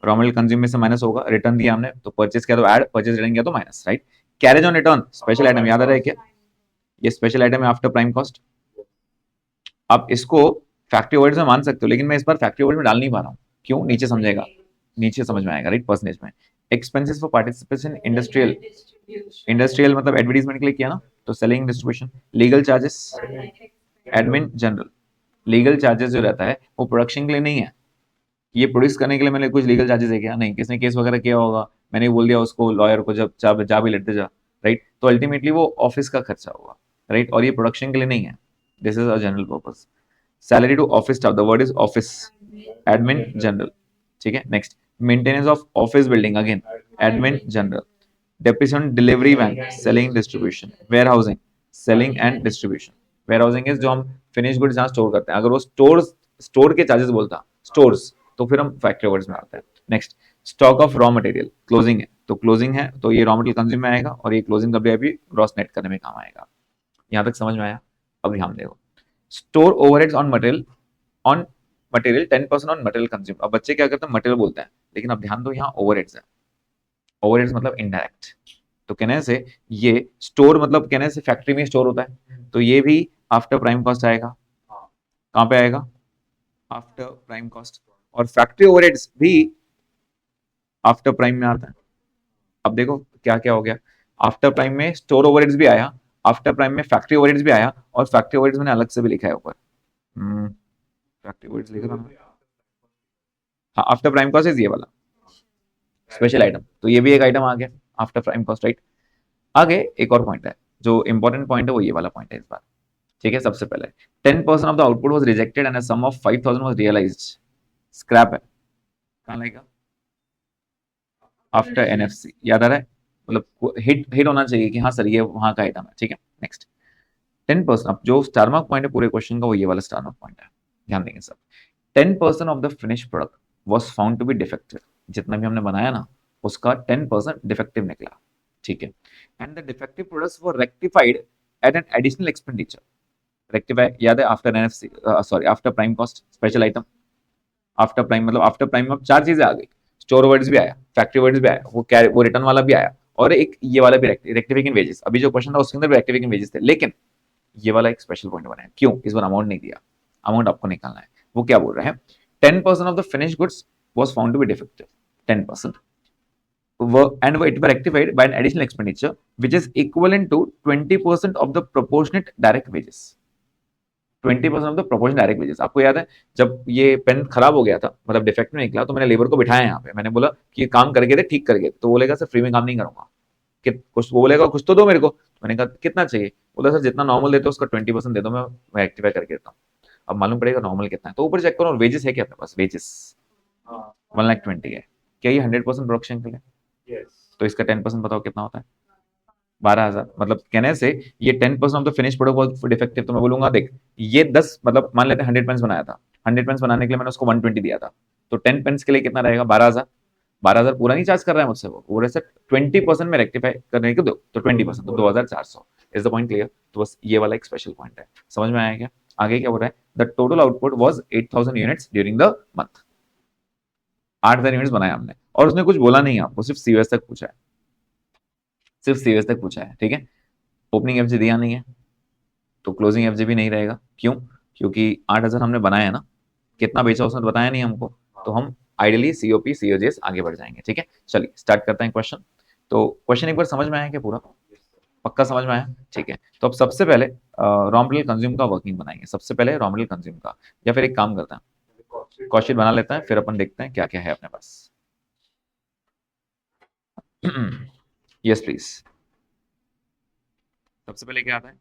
raw material consume में से माइनस होगा। रिटर्न दिया हमने तो परचेज किया तो ऐड, परचेज रिटर्न किया तो minus, right? Carriage on return special item याद आ रहा है क्या? ये स्पेशल आइटम है आफ्टर प्राइम कॉस्ट। आप इसको फैक्ट्री ओवरहेड्स में मान सकते हो, लेकिन मैं इस बार फैक्ट्री ओवरहेड में डाल नहीं पा रहा हूँ। क्यों? नीचे समझेगा, नीचे समझ में आएगा, राइट? परसेंटेज में। Expenses for participation industrial, industrial मतलब एडवर्टीजमेंट के लिए किया ना, तो selling distribution. Legal charges, admin general. Legal charges जो रहता है वो प्रोडक्शन के लिए नहीं है, ये प्रोड्यूस करने के लिए मैंने कुछ लीगल चार्जेस है क्या? नहीं। किसने केस वगैरह किया होगा, मैंने बोल दिया उसको लॉयर को, जब जा भी लेते जा, राइट? तो अल्टीमेटली वो ऑफिस का खर्चा होगा, राइट? और ये प्रोडक्शन के लिए नहीं है, this is a general purpose. Salary to office staff, the word is office, admin general. ठीक है, next maintenance of office building, again admin general. Depreciation delivery van, selling distribution. Warehousing, selling and distribution. Warehousing is जो हम finish goods जहाँ store करते हैं, अगर वो store के चार्जेस बोलता स्टोर्स तो फिर हम फैक्ट्री वर्ड्स में आते हैं। Next stock of raw material, closing है तो क्लोजिंग है तो ये रॉ मटेरियल कंज्यूम में आएगा, और ये क्लोजिंग WIP ग्रॉस नेट करने में काम आएगा। यहाँ तक समझ में आया? अब ध्यान देखो, store overheads on material 10% on material consume. अब बच्चे क्या करते हैं, मटेरियल बोलते हैं, लेकिन अब ध्यान दो यहाँ ओवरहेड्स है। ओवरहेड्स मतलब इनडायरेक्ट, तो कहने से ये स्टोर मतलब कहने से फैक्ट्री में स्टोर होता है, तो ये भी आफ्टर प्राइम कॉस्ट आएगा। कहाँ पे आएगा? After prime cost. और फैक्ट्री ओवरहेड्स भी आफ्टर प्राइम में आता है। अब देखो क्या क्या हो गया, आफ्टर प्राइम में स्टोर ओवरहेड्स भी आया, आफ्टर प्राइम में फैक्ट्री ओवरहेड्स भी आया, और फैक्ट्री ओवरहेड्स मैंने अलग से भी लिखा है ऊपर। फैक्ट्री ओवरहेड्स लिखा था ना? हाँ, आफ्टर प्राइम कॉस्ट इज ये वाला स्पेशल आइटम, तो ये भी एक आइटम आ गया आफ्टर प्राइम कॉस्ट, राइट? आगे एक और पॉइंट है, जो इंपॉर्टेंट पॉइंट है वो ये वाला पॉइंट है इस बार। ठीक है, सबसे पहले 10% of the output was rejected and a sum of 5000 was realised. Scrap है, कहाँ लगेगा? After NFC। याद आ रहा है? मतलब हिट होना चाहिए कि हाँ सर ये वहां का आइटम है। ठीक है, नेक्स्ट 10%। अब जो स्टार मार्क पॉइंट है पूरे क्वेश्चन का वो ये वाला स्टार मार्क पॉइंट है, ध्यान देंगे सब। 10% of the finish product was found to be defective. जितना भी हमने बनाया ना उसका 10% डिफेक्टिव निकला। ठीक है, and the defective products were rectified at an additional expenditure. Rectify याद है? After NFC, sorry after prime cost special item. After prime मतलब आफ्टर प्राइम में 4 चीजें आ गई, स्टोर वर्ड्स भी आया, फैक्ट्री वर्ड्स भी आया, वो रिटर्न वाला भी आया, और एक ये वाला भी रेक्टिफिकेशन वेजेस। अभी जो क्वेश्चन था उसके अंदर भी रेक्टिफिकेशन वेजेस थे, लेकिन ये वाला एक स्पेशल पॉइंट बनाया। क्यों? इस बार अमाउंट नहीं दिया, अमाउंट आपको निकालना है। वो क्या बोल रहे हैं? 10% of the finish goods was found to be defective, 10%, and it were rectified by an additional expenditure which is equivalent to 20% of the proportionate direct wages। 20% of the proportion direct wages. आपको याद है जब ये pen खराब हो गया था, मतलब डिफेक्ट में निकला, तो मैंने लेबर को बिठाया यहाँ पे, मैंने बोला कि ये काम करके दे, ठीक करके, तो बोलेगा सर फ्री में काम नहीं करूंगा, कि कुछ वो बोलेगा कुछ तो दो मेरे को। तो मैंने कहा कितना चाहिए? बोला सर जितना नॉर्मल देते हो उसका 20% दे दो, मैं रेक्टिफाई करके देता हूँ। अब मालूम पड़ेगा नॉर्मल कितना है, तो ऊपर चेक करो वेजेस है क्या अपने पास? वेजेस 1,20,000 है। क्या ये 100% प्रोडक्शन के लिए? यस। तो इसका 10% बताओ कितना होता है? 12,000। मतलब कहने से ये 10% of the finish product was defective. तो मैं बोलूंगा देख, ये 10 मतलब मान लेते हैं 100 पेन्स बनाया था, 100 पेन्स बनाने के लिए मैंने उसको 120 दिया था, तो 10 पेन्स के लिए कितना रहेगा? 12,000। 12,000 पूरा नहीं चार्ज कर रहा है मुझसे, वो पूरे से 20% में रेक्टिफाई करने के दो, तो 20% तो 2,400। Is the point clear? तो बस ये वाला एक स्पेशल पॉइंट है, समझ में आया क्या? आगे क्या बोल रहा है? The total output was 8,000 units during the month. 8,000 units बनाया हमने, और उसने कुछ बोला नहीं आपको, सिर्फ सीओएस तक पूछा है, सिर्फ सीओएस तक पूछा है, ठीक है? ओपनिंग एफजी दिया नहीं है, तो क्लोजिंग एफजी भी नहीं रहेगा। क्यों? क्योंकि 8,000 हमने बनाया है ना, कितना बेचा उसने तो बताया नहीं हमको, तो हम आइडियली सीओपी सीओजेस आगे बढ़ जाएंगे, ठीक है? चलिए स्टार्ट करते हैं क्वेश्चन। तो क्वेश्चन एक बार समझ में आया क्या पूरा? पक्का समझ में आया? ठीक है, तो अब सबसे पहले रॉ मटेरियल कंज्यूम का वर्किंग बनाएंगे। सबसे पहले रॉ मटेरियल कंज्यूम का, या फिर एक काम करते हैं, कॉस्ट बना लेते हैं, फिर अपन देखते हैं क्या क्या है अपने पास। Yes please. सबसे पहले क्या आता है?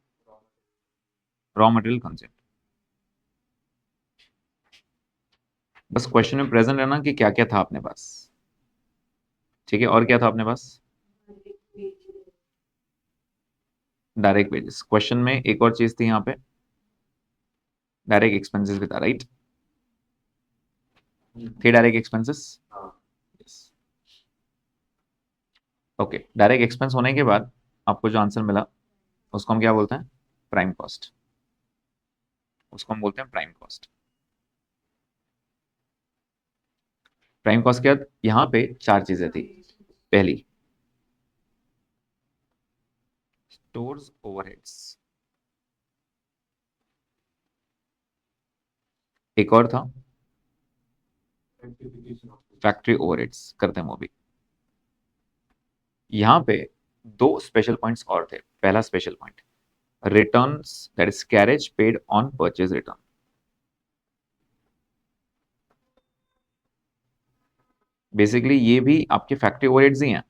Raw material consume. बस क्वेश्चन में प्रेजेंट रहना कि क्या क्या था अपने पास, ठीक है? और क्या था अपने पास? Direct wages. क्वेश्चन में एक और चीज थी यहाँ पे, डायरेक्ट एक्सपेंसेस भी था, राइट? थे direct expenses. Okay, direct expense होने के बाद आपको जो आंसर मिला उसको हम क्या बोलते हैं? Prime cost. उसको हम बोलते हैं प्राइम कॉस्ट। प्राइम कॉस्ट के बाद यहाँ पे चार चीजें थी। पहली, स्टोर्स ओवरहेड्स। एक और था फैक्ट्री ओवरहेड्स, करते हैं वो भी। यहाँ पे दो स्पेशल पॉइंट्स और थे। पहला special point, returns, that is carriage paid on purchase return. Basically ये भी आपके फैक्ट्री ओवरहेड्स ही हैं,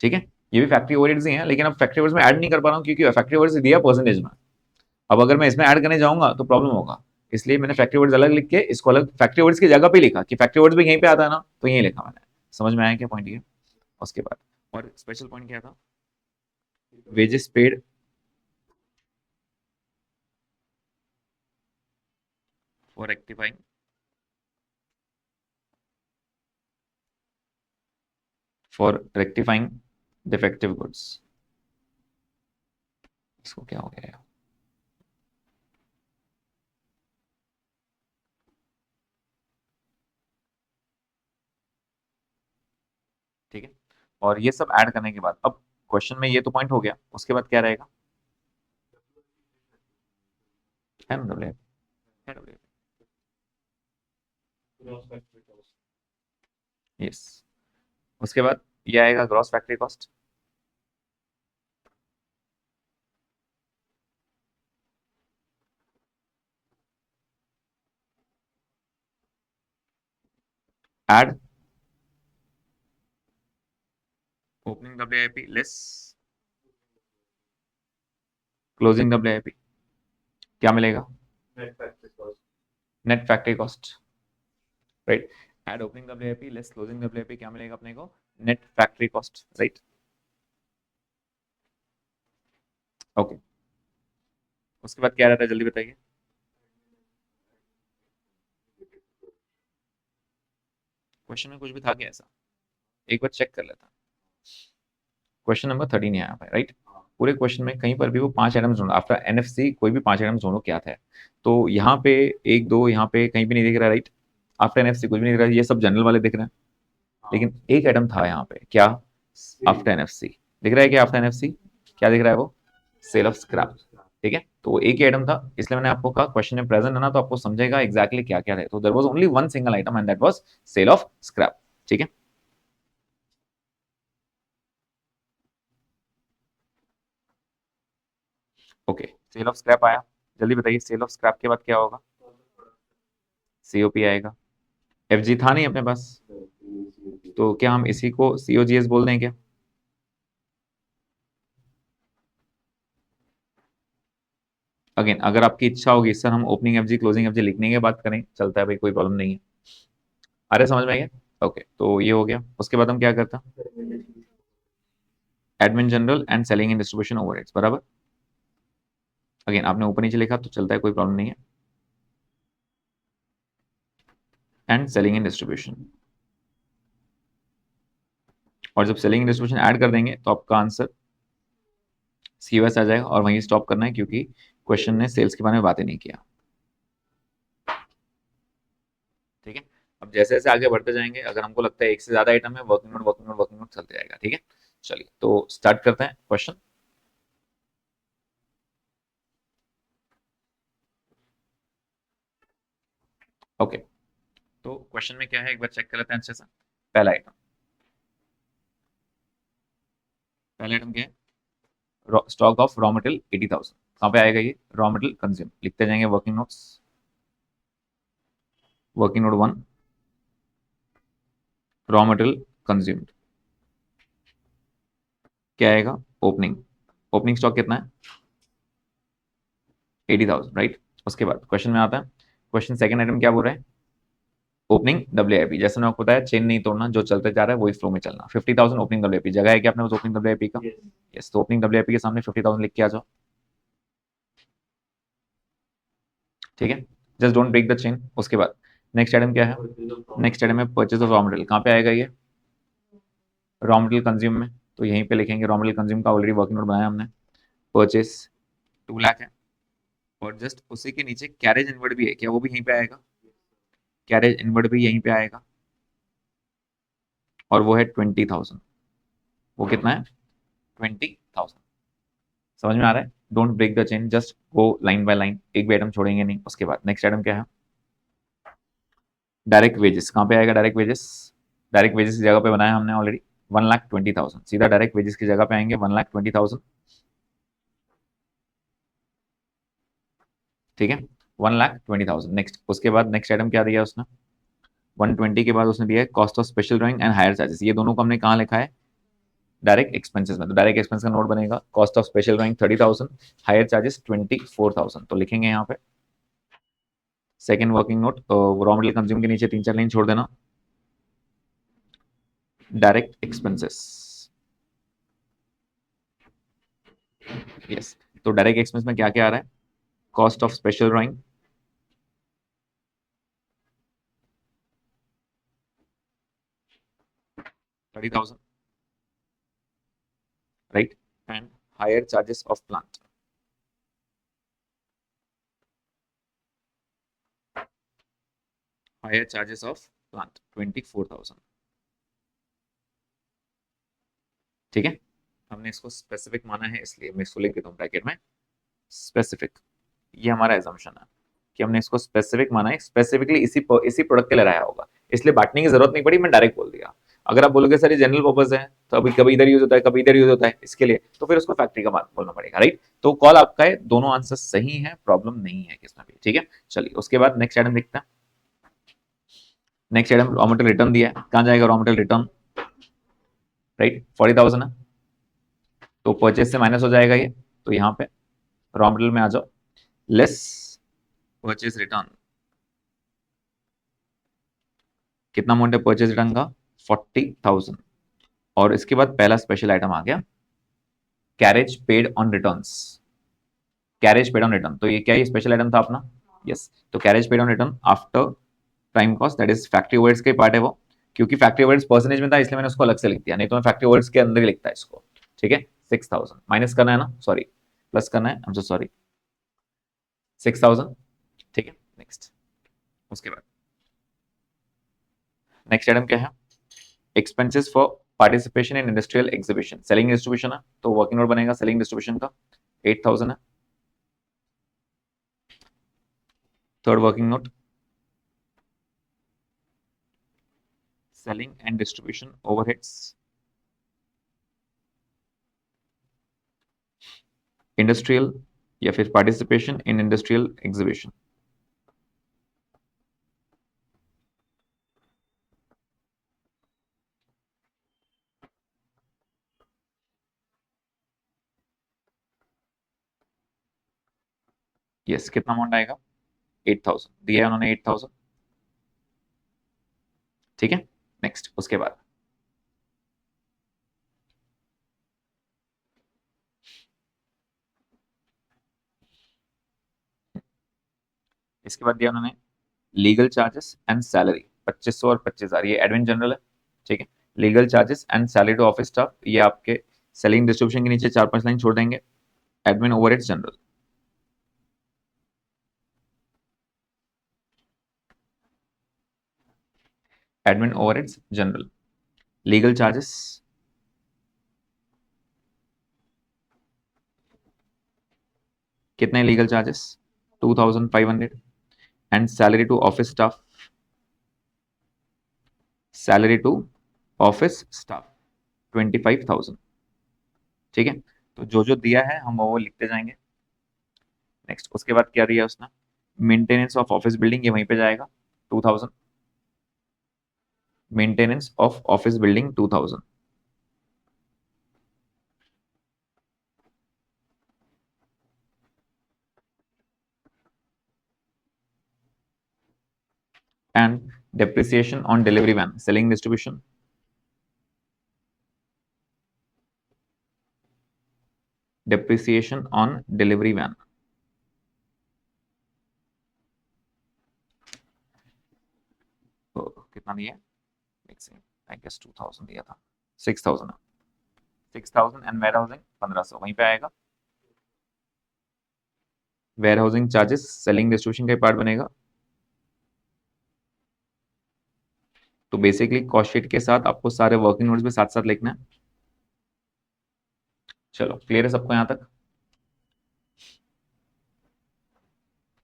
ठीक है? ये भी फैक्ट्री ओवरहेड्स ही हैं, लेकिन अब फैक्ट्री ओवरहेड्स में ऐड नहीं कर पा रहा हूँ क्योंकि फैक्ट्री ओवरहेड्स दिया परसेंटेज में। अब अगर मैं इसमें ऐड करने जाऊंगा तो प्रॉब्लम होगा, इसलिए मैंने फैक्ट्री ओवरहेड्स अलग लिख के इसको अलग फैक्ट्री ओवरहेड्स की जगह पे लिखा कि फैक्ट्री ओवरहेड्स भी यहीं पे आता है ना, तो यहीं लिखा मैंने। समझ में आया क्या पॉइंट ये? उसके बाद और स्पेशल पॉइंट क्या था? Wages paid for rectifying defective goods. इसको क्या हो गया यार? ठीक है, और ये सब ऐड करने के बाद अब क्वेश्चन में ये तो पॉइंट हो गया, उसके बाद क्या रहेगा? है ना डब्ल्यू, है डब्ल्यू, यस। उसके बाद ये आएगा gross factory cost. Add opening WIP less closing WIP, क्या मिलेगा? Net factory cost, right? Add opening WIP less closing WIP, क्या मिलेगा अपने को? Net factory cost, right? Okay, उसके बाद क्या रहता है जल्दी बताइए? क्वेश्चन में कुछ भी था क्या ऐसा? एक बार चेक कर लेता। क्वेश्चन नंबर 13 यहाँ पे, राइट? पूरे क्वेश्चन में कहीं पर भी वो 5 आइटम्स ढूंढो, आफ्टर एनएफसी कोई भी 5 आइटम्स ढूंढो क्या था। तो यहाँ पे एक दो यहाँ पे कहीं भी नहीं दिख रहा, राइट? आफ्टर एनएफसी कुछ भी नहीं दिख रहा, ये सब जनरल वाले दिख रहे हैं, लेकिन एक आइटम था यहाँ पे, क्या? आफ्टर एनएफसी दिख रहा है क्या? आफ्टर एनएफसी क्या दिख रहा है वो? सेल ऑफ स्क्रैप, ठीक है? तो वो एक ही आइटम था, इसलिए मैंने आपको कहा क्वेश्चन में प्रेजेंट है ना, तो आपको समझेगा एग्जैक्टली क्या क्या है। तो there was only one single item and that was sale of scrap, ठीक है? ओके, सेल ऑफ स्क्रैप आया, जल्दी बताइए सेल ऑफ स्क्रैप के बाद क्या होगा? सीओपी आएगा। एफजी था नहीं अपने पास, तो क्या हम इसी को सीओजीएस बोल दें क्या? अगेन अगर आपकी इच्छा होगी सर हम ओपनिंग एफजी क्लोजिंग एफजी लिखने के बाद करें, चलता है भाई, कोई प्रॉब्लम नहीं है। अरे समझ में आ गया? ओके, तो ये हो गया। उसके बाद हम क्या करते हैं? Admin general and selling and distribution overheads, बराबर। अगेन आपने ऊपर नीचे लिखा तो चलता है, कोई प्रॉब्लम नहीं है। एंड सेलिंग एंड डिस्ट्रीब्यूशन, और जब सेलिंग एंड डिस्ट्रीब्यूशन ऐड कर देंगे तो आपका आंसर सीओएस आ जाएगा, और वहीं स्टॉप करना है क्योंकि क्वेश्चन ने सेल्स के बारे में बातें नहीं किया। ठीक है, अब जैसे जैसे आगे बढ़ते जाएंगे, अगर हमको लगता है एक से ज्यादा आइटम है, वर्किंग नोट चलते जाएगा। ठीक है, चलिए तो स्टार्ट करते हैं क्वेश्चन। ओके, तो क्वेश्चन में क्या है एक बार चेक कर लेते हैं अच्छे से। पहला आइटम क्या है, स्टॉक ऑफ रॉ मटेरियल 80,000। कहाँ पे आएगा ये, रॉ मटेरियल कंज्यूम, लिखते जाएंगे working notes. Working note 1, raw material consumed, क्या आएगा, ओपनिंग। ओपनिंग स्टॉक कितना है, 80,000, राइट। उसके बाद क्वेश्चन में आता है, क्वेश्चन सेकंड आइटम क्या बोल रहा है, ओपनिंग WIP। जैसे मैंने आपको बताया, चेन नहीं तोड़ना, जो चलते जा रहा है वही फ्लो में चलना। 50,000 ओपनिंग WIP, जगह है क्या अपने पास ओपनिंग WIP का, Yes. यस। तो ओपनिंग WIP के सामने 50,000 लिख के आ जाओ। ठीक है, just don't break the chain. उसके बाद नेक्स्ट आइटम क्या है, नेक्स्ट आइटम है परचेज ऑफ रॉ मटेरियल। कहाँ पे आएगा ये, रॉ मटेरियल कंज्यूम में, तो यहीं पे लिखेंगे रॉ मटेरियल कंज्यूम का ऑलरेडी वर्किंग नोट बनाया हमने। परचेज 2 लाख है, और जस्ट उसी के नीचे कैरेज इनवर्ड भी है, क्या वो भी यहीं पे आएगा, कैरेज इनवर्ड भी यहीं पे आएगा, और वो है 20,000। वो कितना है, 20,000। समझ में आ रहा है, don't break the chain, just go line by line, एक भी आइटम छोड़ेंगे नहीं। उसके बाद नेक्स्ट आइटम क्या है, डायरेक्ट वेजेस। कहाँ पे आएगा डायरेक्ट वेजेस, डायरेक्ट वेजेस की जगह पे बनाया हमने ऑलरेडी, 1,20,000, सीधा डायरेक्ट वेजेस की जगह पे आएंगे 1,20,000। ठीक है, 1,20,000। नेक्स्ट, उसके बाद नेक्स्ट आइटम क्या दिया उसने, 120 के बाद उसने दिया है cost of special drawing and higher charges. ये दोनों को हमने कहाँ लिखा है, डायरेक्ट एक्सपेंसेस में। तो डायरेक्ट एक्सपेंस का नोट बनेगा, cost of special drawing 30,000, higher charges 24,000। तो लिखेंगे यहाँ पे second working note, raw material consume के नीचे 3-4 लाइन छोड़ देना, डायरेक्ट एक्सपेंसेस। यस, तो डायरेक्ट एक्सपेंस में क्या क्या आ रहा है, cost of special drawing, $30,000, right, and higher charges of plant, higher charges of plant 24,000। ठीक है, हमने इसको स्पेसिफिक माना है, इसलिए मैं इसको लिख देता हूँ ब्रैकेट में, स्पेसिफिक। ये हमारा एजम्पशन है कि हमने इसको स्पेसिफिक माना है, स्पेसिफिकली इसी प्रोडक्ट के लिए लाया होगा, इसलिए बांटने की जरूरत नहीं पड़ी, मैं डायरेक्ट बोल दिया। अगर आप बोलोगे सर ये जनरल पर्पज है, तो अभी कभी इधर यूज होता है, कभी इधर यूज होता है, इसके लिए तो फिर उसको फैक्ट्री का बात बोलना पड़ेगा, राइट। तो कॉल आपका है, दोनों आंसर सही है, प्रॉब्लम नहीं है किसमें भी। ठीक है, चलिए उसके बाद नेक्स्ट आइटम देखते हैं। Next item raw material return दिया है, कहाँ जाएगा रॉ मटेरियल रिटर्न, राइट, 40,000 है, तो परचेज से माइनस हो जाएगा ये, तो यहाँ पे रॉ मटेरियल में आ जाओ, लेस परचेज रिटर्न। कितना अमाउंट है परचेज रिटर्न का, 40,000। और इसके बाद पहला स्पेशल आइटम आ गया, carriage paid on returns. Carriage paid on return, तो ये क्या, ये स्पेशल आइटम था अपना, यस। तो carriage paid on return after prime cost, that is factory overheads के पार्ट है वो, क्योंकि फैक्ट्री ओवरहेड्स परसेंटेज में था इसलिए मैंने उसको अलग से लिख दिया, नहीं तो मैं फैक्ट्री ओवरहेड्स के अंदर ही लिखता है इसको। ठीक है, 6,000 माइनस करना है ना, सॉरी प्लस करना है, आई एम सो सॉरी, 6,000। ठीक है, नेक्स्ट, उसके बाद नेक्स्ट आइटम क्या है, expenses for participation in industrial exhibition. Selling distribution है, तो वर्किंग नोट बनेगा सेलिंग डिस्ट्रीब्यूशन का, 8,000 है। Third working note, selling and distribution overheads, industrial या फिर participation in industrial exhibition. Yes, कितना अमाउंट आएगा, 8,000 दिया है उन्होंने, 8,000। ठीक है, नेक्स्ट, उसके बाद इसके बाद दिया उन्होंने लीगल चार्जेस एंड सैलरी 2500 और 25,000, ये एडमिन जनरल है, ठीक है। Legal charges and salary to office staff, ये आपके सेलिंग डिस्ट्रीब्यूशन के नीचे 4-5 लाइन छोड़ देंगे। Admin overheads general, admin overheads general, legal charges कितने legal charges 2500 and salary to office staff, salary to office staff 25,000, ठीक है। तो जो जो दिया है हम वो लिखते जाएंगे। नेक्स्ट उसके बाद क्या दिया उसने, मेंटेनेंस ऑफ ऑफिस बिल्डिंग, ये वहीं पे जाएगा 2000, maintenance of office building 2000, and depreciation on delivery van, selling distribution, depreciation on delivery van, तो कितना दिया, आई गेस 2000 दिया था, 6000, 6000 एंड वेयर हाउसिंग 1500 वहीं पे आएगा। Warehousing charges selling distribution का पार्ट बनेगा। तो बेसिकली कॉस्ट शीट के साथ आपको सारे वर्किंग नोट्स भी साथ साथ लिखना है। चलो क्लियर है सबको यहाँ तक?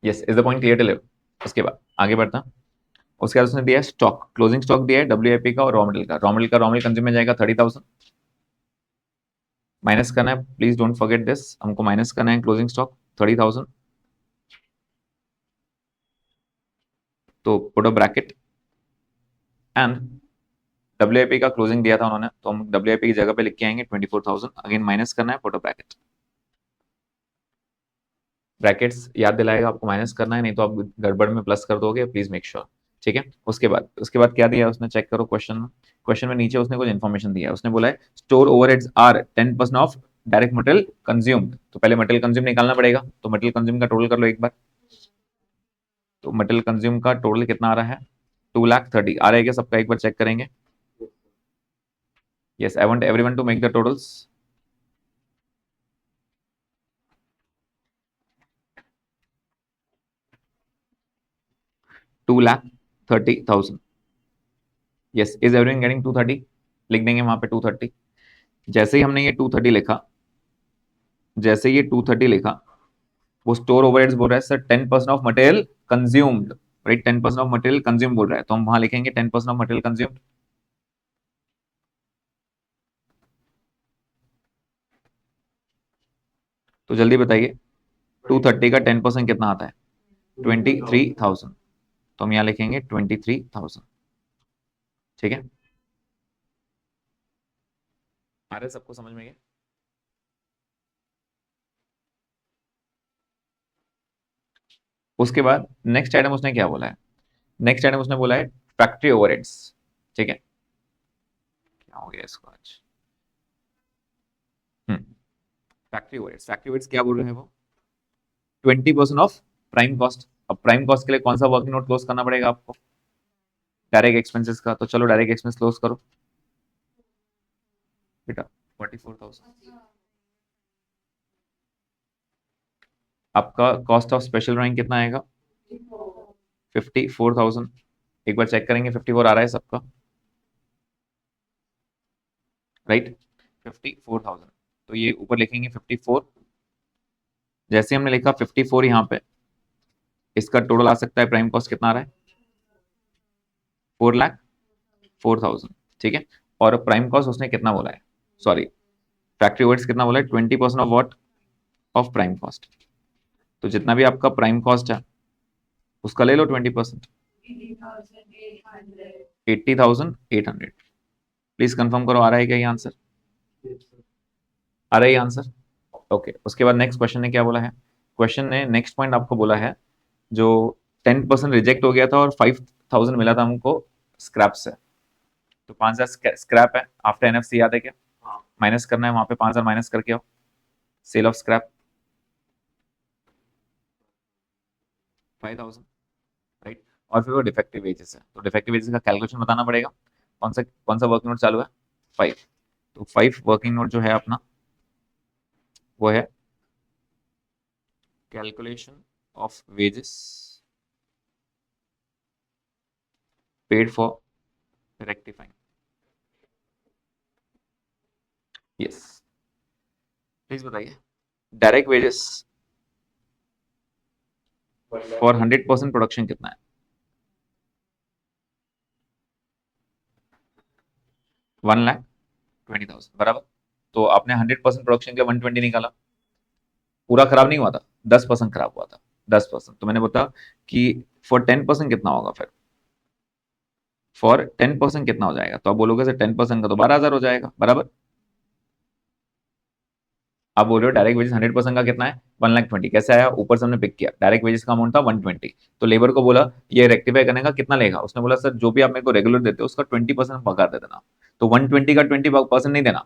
Yes, is the point clear till? उसके बाद आगे बढ़ता। उसके बाद उसने दिया स्टॉक, क्लोजिंग स्टॉक दिया है डब्ल्यूआईपी का और रॉ मटेरियल का। रॉ मटेरियल कंज्यूम में जाएगा 30,000, माइनस करना है, प्लीज डोंट फॉरगेट दिस, हमको माइनस करना है क्लोजिंग स्टॉक 30,000। तो put a bracket and WIP का क्लोजिंग दिया था उन्होंने, तो हम डब्ल्यूआईपी की जगह पे लिख के आएंगे 24,000, अगेन माइनस करना है, पुट अ ब्रैकेट। ब्रैकेट्स याद दिलाएगा आपको माइनस करना है, नहीं तो आप गड़बड़ में प्लस कर दोगे, प्लीज मेक श्योर, ठीक है। उसके बाद क्या दिया उसने, चेक करो क्वेश्चन में नीचे उसने कुछ इन्फॉर्मेशन दिया है। उसने बोला है store overheads are 10% of direct material consumed. तो पहले मटेरियल कंज्यूम निकालना पड़ेगा, तो मटेरियल कंज्यूम का टोटल कर लो एक बार। तो मटेरियल कंज्यूम का टोटल कितना आ रहा है, 2,30,000 आ रहा है क्या सबका, एक बार चेक करेंगे। Yes, I want everyone to make the totals. $2,30,000। Yes, is everyone getting 230? लिख देंगे वहां पे 230। जैसे ही हमने ये 230 लिखा, जैसे ये 230 लिखा, वो स्टोर ओवरहेड्स बोल रहा है sir 10% of material consumed, right, 10% of material consume बोल रहा है, तो हम वहां लिखेंगे 10% ऑफ मटेरियल कंज्यूम्ड। तो जल्दी बताइए 230 का 10% कितना आता है, 23,000, तो हम यहाँ लिखेंगे 23,000, ठीक है। आ रहा है सबको समझ में? उसके बाद नेक्स्ट आइटम उसने क्या बोला है, नेक्स्ट आइटम उसने बोला है फैक्ट्री ओवरहेड्स, ठीक है। क्या हो गया इसको आज, फैक्ट्री ओवरहेड्स क्या बोल रहे हैं वो, 20% ऑफ प्राइम कॉस्ट। अब प्राइम कॉस्ट के लिए कौन सा वर्किंग नोट क्लोज करना पड़ेगा आपको, डायरेक्ट एक्सपेंसेस का। तो चलो डायरेक्ट एक्सपेंस क्लोज करो बेटा, 44,000। आपका कॉस्ट ऑफ स्पेशल ड्राइंग कितना आएगा, 54,000। एक बार चेक करेंगे 54 आ रहा है सबका, राइट, 54,000। तो ये ऊपर लिखेंगे 54। जैसे हमने लिखा 54 यहाँ पे, इसका टोटल आ सकता है, प्राइम कॉस्ट कितना आ रहा है, 4,04,000, ठीक है। और प्राइम कॉस्ट उसने कितना बोला है, सॉरी फैक्ट्री ओवरहेड्स कितना बोला है, 20% of what, of prime cost. तो जितना भी आपका प्राइम कॉस्ट है उसका ले लो 20%, 80,800। प्लीज कंफर्म करो आ रहा है क्या ये आंसर, आ रहा है ये आंसर? ओके। उसके बाद नेक्स्ट क्वेश्चन ने क्या बोला है, क्वेश्चन ने नेक्स्ट पॉइंट आपको बोला है, जो 10% रिजेक्ट हो गया था और 5,000 मिला था हमको स्क्रैप से। तो 5,000 स्क्रैप है, आफ्टर एनएफसी याद है क्या, माइनस करना है वहां पे, 5,000 माइनस करके आओ, सेल ऑफ स्क्रैप 5,000। और फिर वो डिफेक्टिव वेजेस है, तो डिफेक्टिव वेजेस का कैलकुलेशन बताना पड़ेगा। कौन सा वर्किंग नोट चालू है? 5। तो 5 वर्किंग नोट जो है अपना वो है calculation of wages paid for rectifying. Yes, please बताइए डायरेक्ट वेजेस फॉर 100% प्रोडक्शन कितना है? 1,20,000 बराबर। तो आपने 100% प्रोडक्शन के 120 निकाला, पूरा खराब नहीं हुआ था, 10% खराब हुआ था, 10%। तो मैंने बताया कि फॉर 10% कितना होगा, फिर फॉर 10% कितना हो जाएगा? तो आप बोलोगे सर 10% का तो 12,000 हो जाएगा बराबर। आप बोल रहे हो डायरेक्ट वेजेस 100% का कितना है? 1,20,000। कैसे आया? ऊपर से हमने पिक किया, डायरेक्ट वेजेस का अमाउंट था 120। तो लेबर को बोला ये रेक्टिफाई करने का कितना लेगा? उसने बोला सर जो भी आप मेरे को रेगुलर देते हो उसका 20% पगार दे देना। तो 120 का 20% नहीं देना,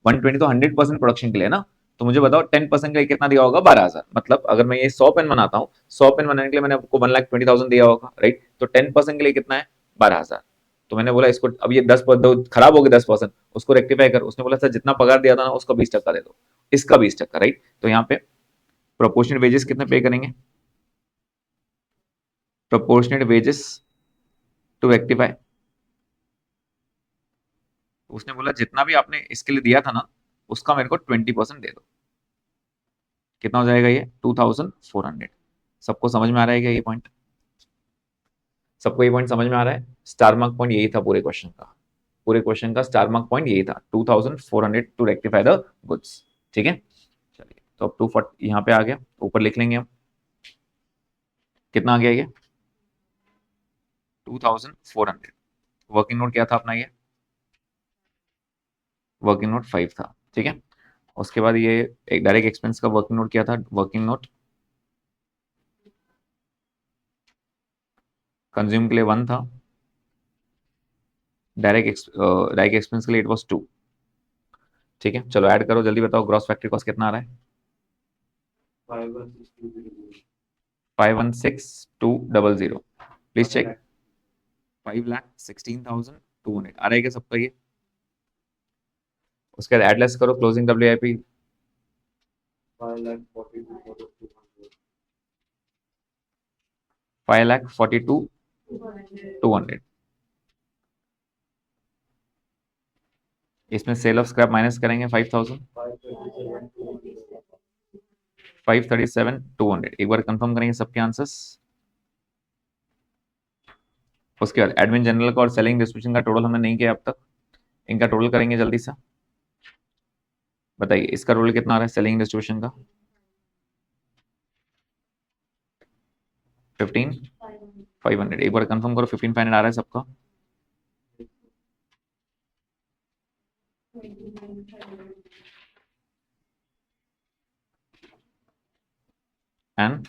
120 तो 100% प्रोडक्शन के लिए ना। तो मुझे बताओ 10% का कितना दिया होगा? 12,000। मतलब अगर मैं ये 100 पेन बनाता हूँ, 100 पेन बनाने के लिए मैंने आपको 1,20,000 दिया होगा, राइट। तो 10% के लिए कितना है? 12,000। तो मैंने बोला इसको अब ये 10% खराब हो गया, 10% उसको रेक्टिफाई कर। उसने बोला सर जितना पगार दिया था ना उसका 20% दे दो, इसका 20%, राइट। तो यहाँ पे प्रोपोर्शनेट वेजेस कितने पे करेंगे? Proportionate wages to rectify. उसने बोला जितना भी आपने इसके लिए दिया था ना उसका मेरे को 20% दे दो। कितना हो जाएगा ये? 2,400। सबको समझ में आ रहा है क्या ये पॉइंट? सबको ये पॉइंट समझ में आ रहा है? स्टार मार्क पॉइंट यही था पूरे क्वेश्चन का, पूरे क्वेश्चन का स्टार मार्क पॉइंट यही था, 2,400 टू रेक्टिफाई द गुड्स। ठीक है, चलिए तो अब 240 यहाँ पे आ गया, ऊपर लिख लेंगे हम। कितना आ गया ये? 2,400। वर्किंग नोट क्या था अपना? ये वर्किंग नोट 5 था, ठीक है। उसके बाद ये एक डायरेक्ट एक्सपेंस का वर्किंग नोट क्या था? वर्किंग नोट कंज्यूम के लिए 1 था, डायरेक्ट एक्सपेंस के लिए इट वाज 2। ठीक है, चलो ऐड करो जल्दी, बताओ ग्रॉस फैक्ट्री कॉस्ट कितना आ रहा है? 516,200। Please check. 5,16,200 आ रहा है क्या सबका ये? उसके बाद एडलेस करो क्लोजिंग WIP। 5,42,200। इसमें सेल ऑफ स्क्रैप माइनस करेंगे 5,000, 537,200। एक बार कंफर्म करेंगे सबके आंसर्स। उसके बाद एडमिन जनरल का और सेलिंग डिस्ट्रीब्यूशन का टोटल हमने नहीं किया अब तक, इनका टोटल करेंगे जल्दी से। बताइए इसका टोटल कितना आ रहा है सेलिंग डिस्ट्रीब्यूशन का? 15,500। एक बार कंफर्म करो 15,500 आ रहा है सबका? एंड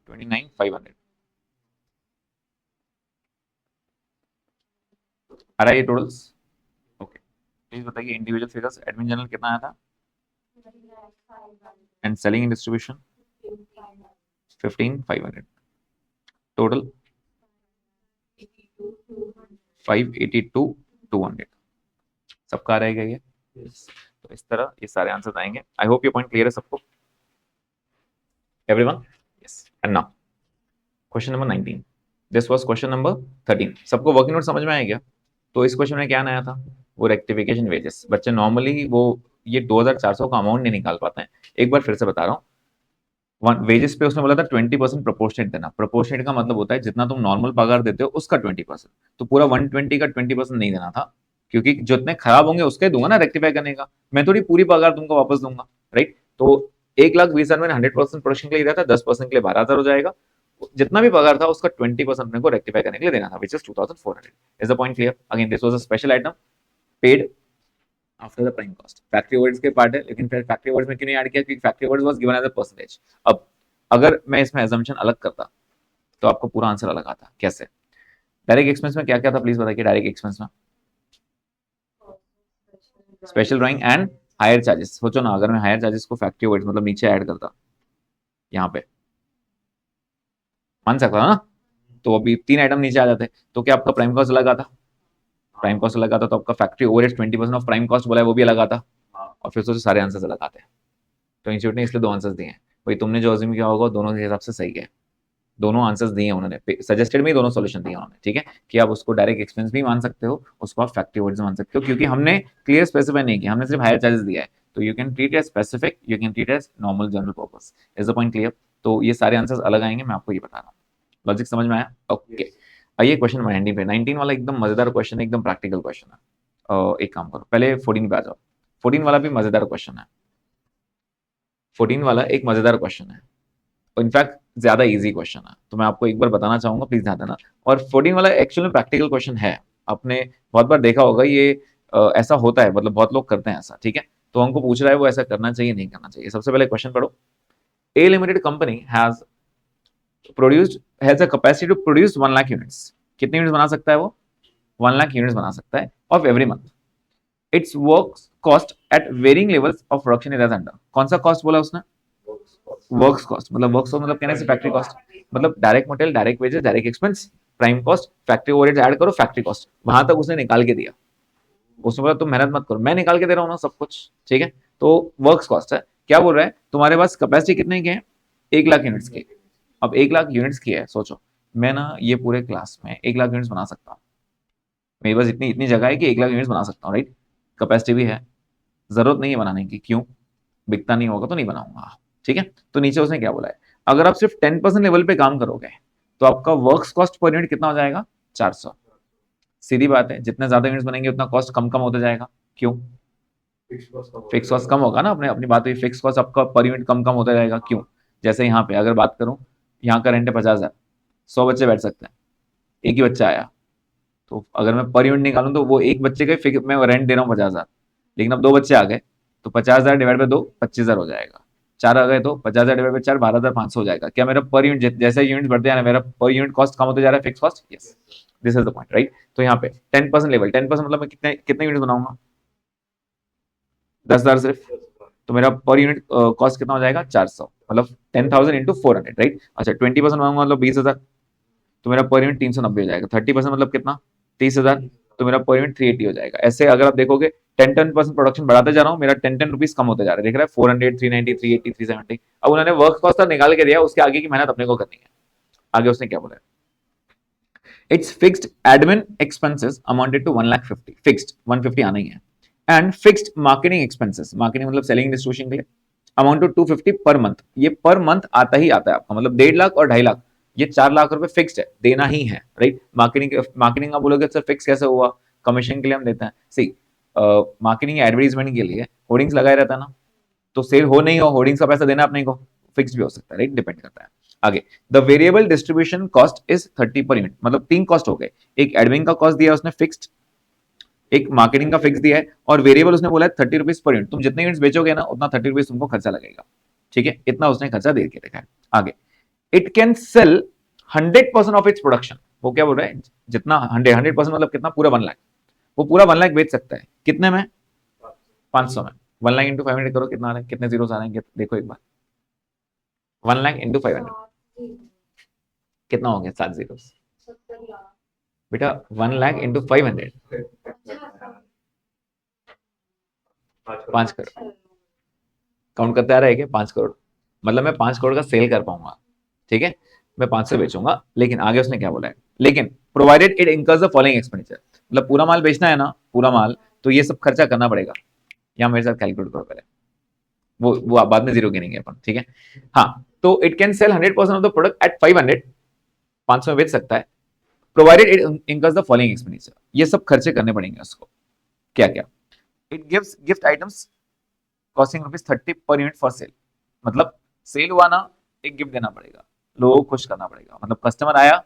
29,500 आ रहा है ये टोटल्स? ओके, प्लीज बताइए इंडिविजुअल फिगर्स। एडमिन जनरल कितना आया था एंड सेलिंग डिस्ट्रीब्यूशन? 15,500। टोटल 582,200। सबका आ रहेगा ये? तो इस तरह ये सारे आंसर आएंगे। आई होप ये पॉइंट क्लियर है सबको, everyone? Yes. And now question number 19। This was question number 13। सबको वर्किंग नोट समझ में आया क्या? तो इस क्वेश्चन में क्या नया था? वो रेक्टिफिकेशन वेजेस। बच्चे नॉर्मली वो ये 2,400 का अमाउंट नहीं निकाल पाते हैं। एक बार फिर से बता रहा हूँ, वेजेस पे उसने बोला था 20% प्रोपोर्शनेट देना। प्रोपोर्शनेट का मतलब होता है जितना तुम नॉर्मल पगार देते हो उसका 20%। तो पूरा 120 का 20% नहीं देना था, क्योंकि जितने खराब होंगे उसके दूंगा ना रेक्टिफाई करने का, मैं थोड़ी पूरी पगार तुमको वापस दूंगा, राइट। तो 1,20,000 मैंने 100% प्रोडक्शन के लिए दिया था, 10% के लिए 12,000 हो जाएगा। जितना भी पगार था उसका 20% अपने को रेक्टिफाई करने के लिए देना था, which is 2,400। Is the point clear? Again this was a special item paid after the prime cost. Factory overheads के पार्ट है, लेकिन फिर फैक्ट्री ओवरहेड्स में क्यों नहीं ऐड किया? क्योंकि factory overheads was given as a percentage. अब अगर मैं इसमें assumption अलग करता तो आपको पूरा आंसर अलग आता। कैसे? डायरेक्ट एक्सपेंस में क्या क्या था प्लीज बताइए। डायरेक्ट एक्सपेंस में special drawing and higher charges. सोचो ना अगर मैं हायर चार्जेस को फैक्ट्री ओवरहेड्स मतलब नीचे ऐड करता यहाँ पे, मान सकता ना? तो अभी 3 आइटम नीचे आ जाते, तो क्या आपका प्राइम कॉस्ट लगा था? प्राइम कॉस्ट लगा था, तो आपका factory overhead 20% of prime cost बोला है, वो भी लगा था, और फिर सोचो सारे आंसर्स लगाते हैं। तो इंस्टीट्यूट ने इसलिए 2 आंसर्स दिए हैं। भाई तुमने जो अज्यूम किया होगा दोनों के हिसाब से सही है, दोनों आंसर्स दिए हैं उन्होंने, सजेस्टेड में ही दोनों सॉल्यूशन दिए उन्होंने, ठीक है, कि आप उसको डायरेक्ट एक्सपेंस भी मान सकते हो, उसको आप फैक्ट्री ओवरहेड्स मान सकते हो, क्योंकि हमने क्लियर स्पेसिफाई नहीं किया, हमने सिर्फ हायर चार्जेस दिया है। तो you can treat as specific, you can treat as normal general purpose. Is the point clear? तो ये सारे आंसर्स अलग आएंगे, मैं आपको ये बता रहा हूँ। लॉजिक समझ में आया? ओके। आइए क्वेशन 19 पे। 19 वाला एकदम मजेदार क्वेश्चन है, एकदम प्रैक्टिकल क्वेश्चन है। एक काम करो, पहले 14 पे आ जाओ। 14 वाला भी मजेदार क्वेश्चन है। 14 वाला एक मजेदार क्वेश्चन है, इनफैक्ट ज्यादा इजी क्वेश्चन है, तो मैं आपको एक बार बताना चाहूंगा, प्लीज ध्यान देना। और 14 वाला एक्चुअली प्रैक्टिकल क्वेश्चन है, आपने बहुत बार देखा होगा ये, ऐसा होता है, मतलब बहुत लोग करते हैं ऐसा, ठीक है। तो हमको पूछ रहा है वो ऐसा करना चाहिए नहीं करना चाहिए। सबसे पहले क्वेश्चन पढ़ो। A limited company has a capacity to produce 1 lakh units. कितने यूनिट्स बना सकता है वो? 1 लाख यूनिट्स बना सकता है of every month. Its work cost at varying levels of production is as under. कौन सा कॉस्ट बोला उसने? Works cost. मतलब कहने से फैक्ट्री कॉस्ट, मतलब direct material, direct wages, direct expense, prime cost, factory overheads add करो, फैक्ट्री कॉस्ट, वहां तक उसने निकाल के दिया। उसने बोला तुम मेहनत मत करो, मैं निकाल के दे रहा हूँ ना सब कुछ, ठीक है। तो वर्क्स कॉस्ट है। क्या बोल रहा है? तुम्हारे पास कैपेसिटी कितने की है? 1 लाख यूनिट्स की। अब 1 लाख यूनिट्स की है, सोचो मैं ना ये पूरे क्लास में 1 लाख यूनिट्स बना सकता हूँ, मेरे पास इतनी इतनी जगह है कि 1 लाख यूनिट्स बना सकता हूँ, राइट। कैपेसिटी भी है, जरूरत नहीं है बनाने की, क्यों? बिकता नहीं होगा तो नहीं बनाऊंगा, ठीक है। तो नीचे उसने क्या बोला है, अगर आप सिर्फ 10% लेवल पे काम करोगे तो आपका वर्क्स कॉस्ट पर यूनिट कितना हो जाएगा? 400। सीधी बात है, जितने ज्यादा यूनिट्स बनेंगे उतना कॉस्ट कम कम होता जाएगा, क्यों? फिक्स कॉस्ट कम होगा ना, अपनी बात हुई, फिक्स कॉस्ट आपका पर यूनिट कम कम होता जाएगा, क्यों? जैसे यहाँ पे अगर बात करूं, यहाँ का रेंट है 50,000, 100 बच्चे बैठ सकते हैं, एक ही बच्चा आया, तो अगर मैं पर यूनिट निकालूं तो वो एक बच्चे का मैं रेंट दे रहा हूँ 50,000, लेकिन अब 2 बच्चे आ गए तो 50,000 डिवाइड बाय 2 25,000 हो जाएगा। 4 आ गए तो 50,000 डिवाइड बाय 4 12,500 हो जाएगा। क्या मेरा पर यूनिट जैसे यूनिट बढ़ते जा रहा है मेरा पर यूनिट कॉस्ट कम होते जा रहा है, fix cost? Yes, this is the point, right. तो यहाँ पे 10% लेवल, 10% मतलब मैं कितने कितने यूनिट बनाऊंगा? 10,000 सिर्फ, तो मेरा पर यूनिट कॉस्ट कितना हो जाएगा? 400, मतलब 10,000 इंटू 400, राइट। अच्छा 20% बनाऊंगा मतलब 20,000, तो मेरा पर यूनिट 390 हो जाएगा। 30% मतलब कितना? 30,000, तो मेरा पर यूनिट 380 हो जाएगा। ऐसे अगर आप देखोगे 10% प्रोडक्शन बढ़ाते जा रहा हूँ, मेरा 10 रुपीज कम होते जा रहा है, देख रहा है 400, 390, 380, 370। अब उन्होंने वर्क कॉस्ट निकाल के दिया, उसके आगे की मेहनत अपने को करनी है। आगे उसने क्या बोला? Its fixed admin expenses amounted to 1,50,000, fixed 150 आना ही है, and fixed marketing expenses, marketing मतलब सेलिंग डिस्ट्रीब्यूशन के लिए, अमाउंट टू 250 पर मंथ। ये पर मंथ आता ही आता है आपका, मतलब 1.5 लाख और 2.5 लाख, ये 4 लाख रुपए फिक्स्ड है, देना ही है, राइट। मार्केटिंग आप बोलोगे सर फिक्स कैसे हुआ? कमीशन के लिए हम देते हैं, सी मार्केटिंग एडवर्टीजमेंट के लिए होर्डिंग्स लगाए रहता है ना, तो सेल हो नहीं हो, होर्डिंग्स का पैसा देना अपने को, फिक्स भी हो सकता है, राइट, डिपेंड करता है। आगे the variable distribution cost is 30 per unit, मतलब 3 कॉस्ट हो गए, एक एडमिन का कॉस्ट दिया उसने फिक्स्ड, एक मार्केटिंग का फिक्स दिया है, और वेरिएबल उसने बोला है 30 रुपीज पर यूनिट। तुम जितने यूनिट्स बेचोगे ना उतना 30 रुपीज तुमको खर्चा लगेगा, ठीक है, इतना उसने खर्चा दे के रखा है। आगे it can sell 100% of its production, वो क्या बोल रहा है, जितना 100% मतलब कितना? पूरा 1 लाख, वो पूरा 1 लाख बेच सकता है, कितने में? 500 में। 1 लाख इंटू 500 करो, कितना आ रहा है, कितने जीरो आ रहे हैं देखो एक बार, 1 लाख इंटू 500 कितना हो गया? 7 जीरो। 70 लाख। बेटा 1 लाख इंटू 500, 5 करोड़। काउंट करते आ रहा है क्या? 5 करोड़, मतलब मैं 5 करोड़ का सेल कर पाऊंगा, ठीक है, मैं 500 बेचूंगा। लेकिन आगे उसने क्या बोला है, लेकिन provided it incurs the following expenditure, मतलब पूरा माल बेचना है ना, पूरा माल, तो ये सब खर्चा करना पड़ेगा। यहाँ मेरे साथ कैलकुलेट करो पहले, वो आप बाद में जीरो गिनेंगे अपन, ठीक है। हाँ, तो it can sell 100% of the product at 500, 500 में बेच सकता है, provided it incurs the following expenditure, ये सब खर्चे करने पड़ेंगे उसको। क्या क्या? It gives gift items costing ₹30 per unit for sale, मतलब सेल हुआ ना, एक गिफ्ट देना पड़ेगा, लोगों को खुश करना पड़ेगा, मतलब कस्टमर आया,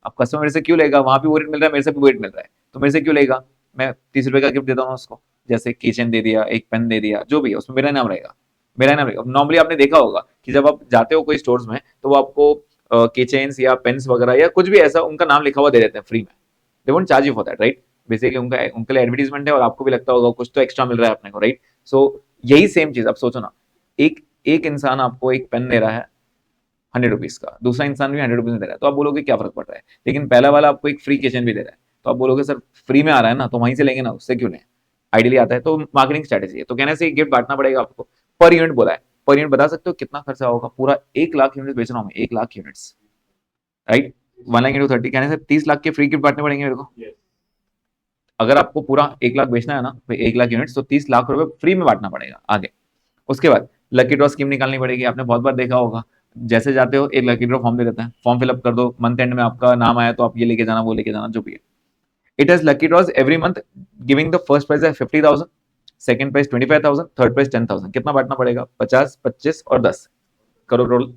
अब कस्टमर मेरे से क्यों लेगा? वहां भी वो रेट मिल रहा है, मेरे से भी वो रेट मिल रहा है, तो मेरे से क्यों लेगा? मैं 30 रुपए का गिफ्ट देता हूँ उसको, जैसे किचन दे दिया, एक पेन दे दिया, जो भी है उसमें मेरा नाम रहेगा, मेरा नाम रहेगा। नॉर्मली आपने देखा होगा कि जब आप जाते हो कोई स्टोर्स में, तो वो आपको किचेन्स या पेन्स वगैरह या कुछ भी ऐसा उनका नाम लिखा हुआ दे देते हैं फ्री में, they won't charge you for that, right. Basically उनका उनके लिए एडवर्टीजमेंट है, और आपको भी लगता होगा कुछ तो एक्स्ट्रा मिल रहा है अपने को, राइट। सो यही सेम चीज अब सोचो ना, एक एक इंसान आपको एक पेन दे रहा है, ₹100 का, दूसरा इंसान भी ₹100 में दे रहा है, तो आप बोलोगे क्या फर्क पड़ रहा है, लेकिन पहला वाला आपको एक फ्री किचन भी दे रहा है, तो आप बोलोगे सर फ्री में आ रहा है ना, तो वहीं से लेंगे ना, उससे क्यों लें, आइडियली आता है। तो मार्केटिंग स्ट्रेटेजी है। तो कहने से गिफ्ट बांटना पड़ेगा आपको। पर यूनिट बोला है, पर यूनिट बता सकते हो कितना खर्चा होगा? पूरा 1 लाख यूनिट बेच रहा हूँ मैं, 1 lakh units, right, 1 lakh into 30, कहने से 30 लाख के फ्री गिफ्ट बांटने पड़ेंगे मेरे को। Yes. अगर आपको पूरा 1 लाख बेचना है ना, तो 1 लाख यूनिट्स, तो 30 लाख रुपए फ्री में बांटना पड़ेगा आगे। उसके बाद लकी ड्रॉ स्कीम निकालनी पड़ेगी। आपने बहुत बार देखा होगा, जैसे जाते हो एक लकी ड्रॉ फॉर्म दे देते हैं, फॉर्म फिलअप कर दो, मंथ एंड में आपका नाम आया तो आप ये लेके जाना, वो लेके जाना, जो भी है। It has lucky draws every month, giving the first prize है 50,000, सेकंड प्राइज 25,000, थर्ड प्राइज 10,000। कितना बांटना पड़ेगा? 50, 25 और 10 करो रोल,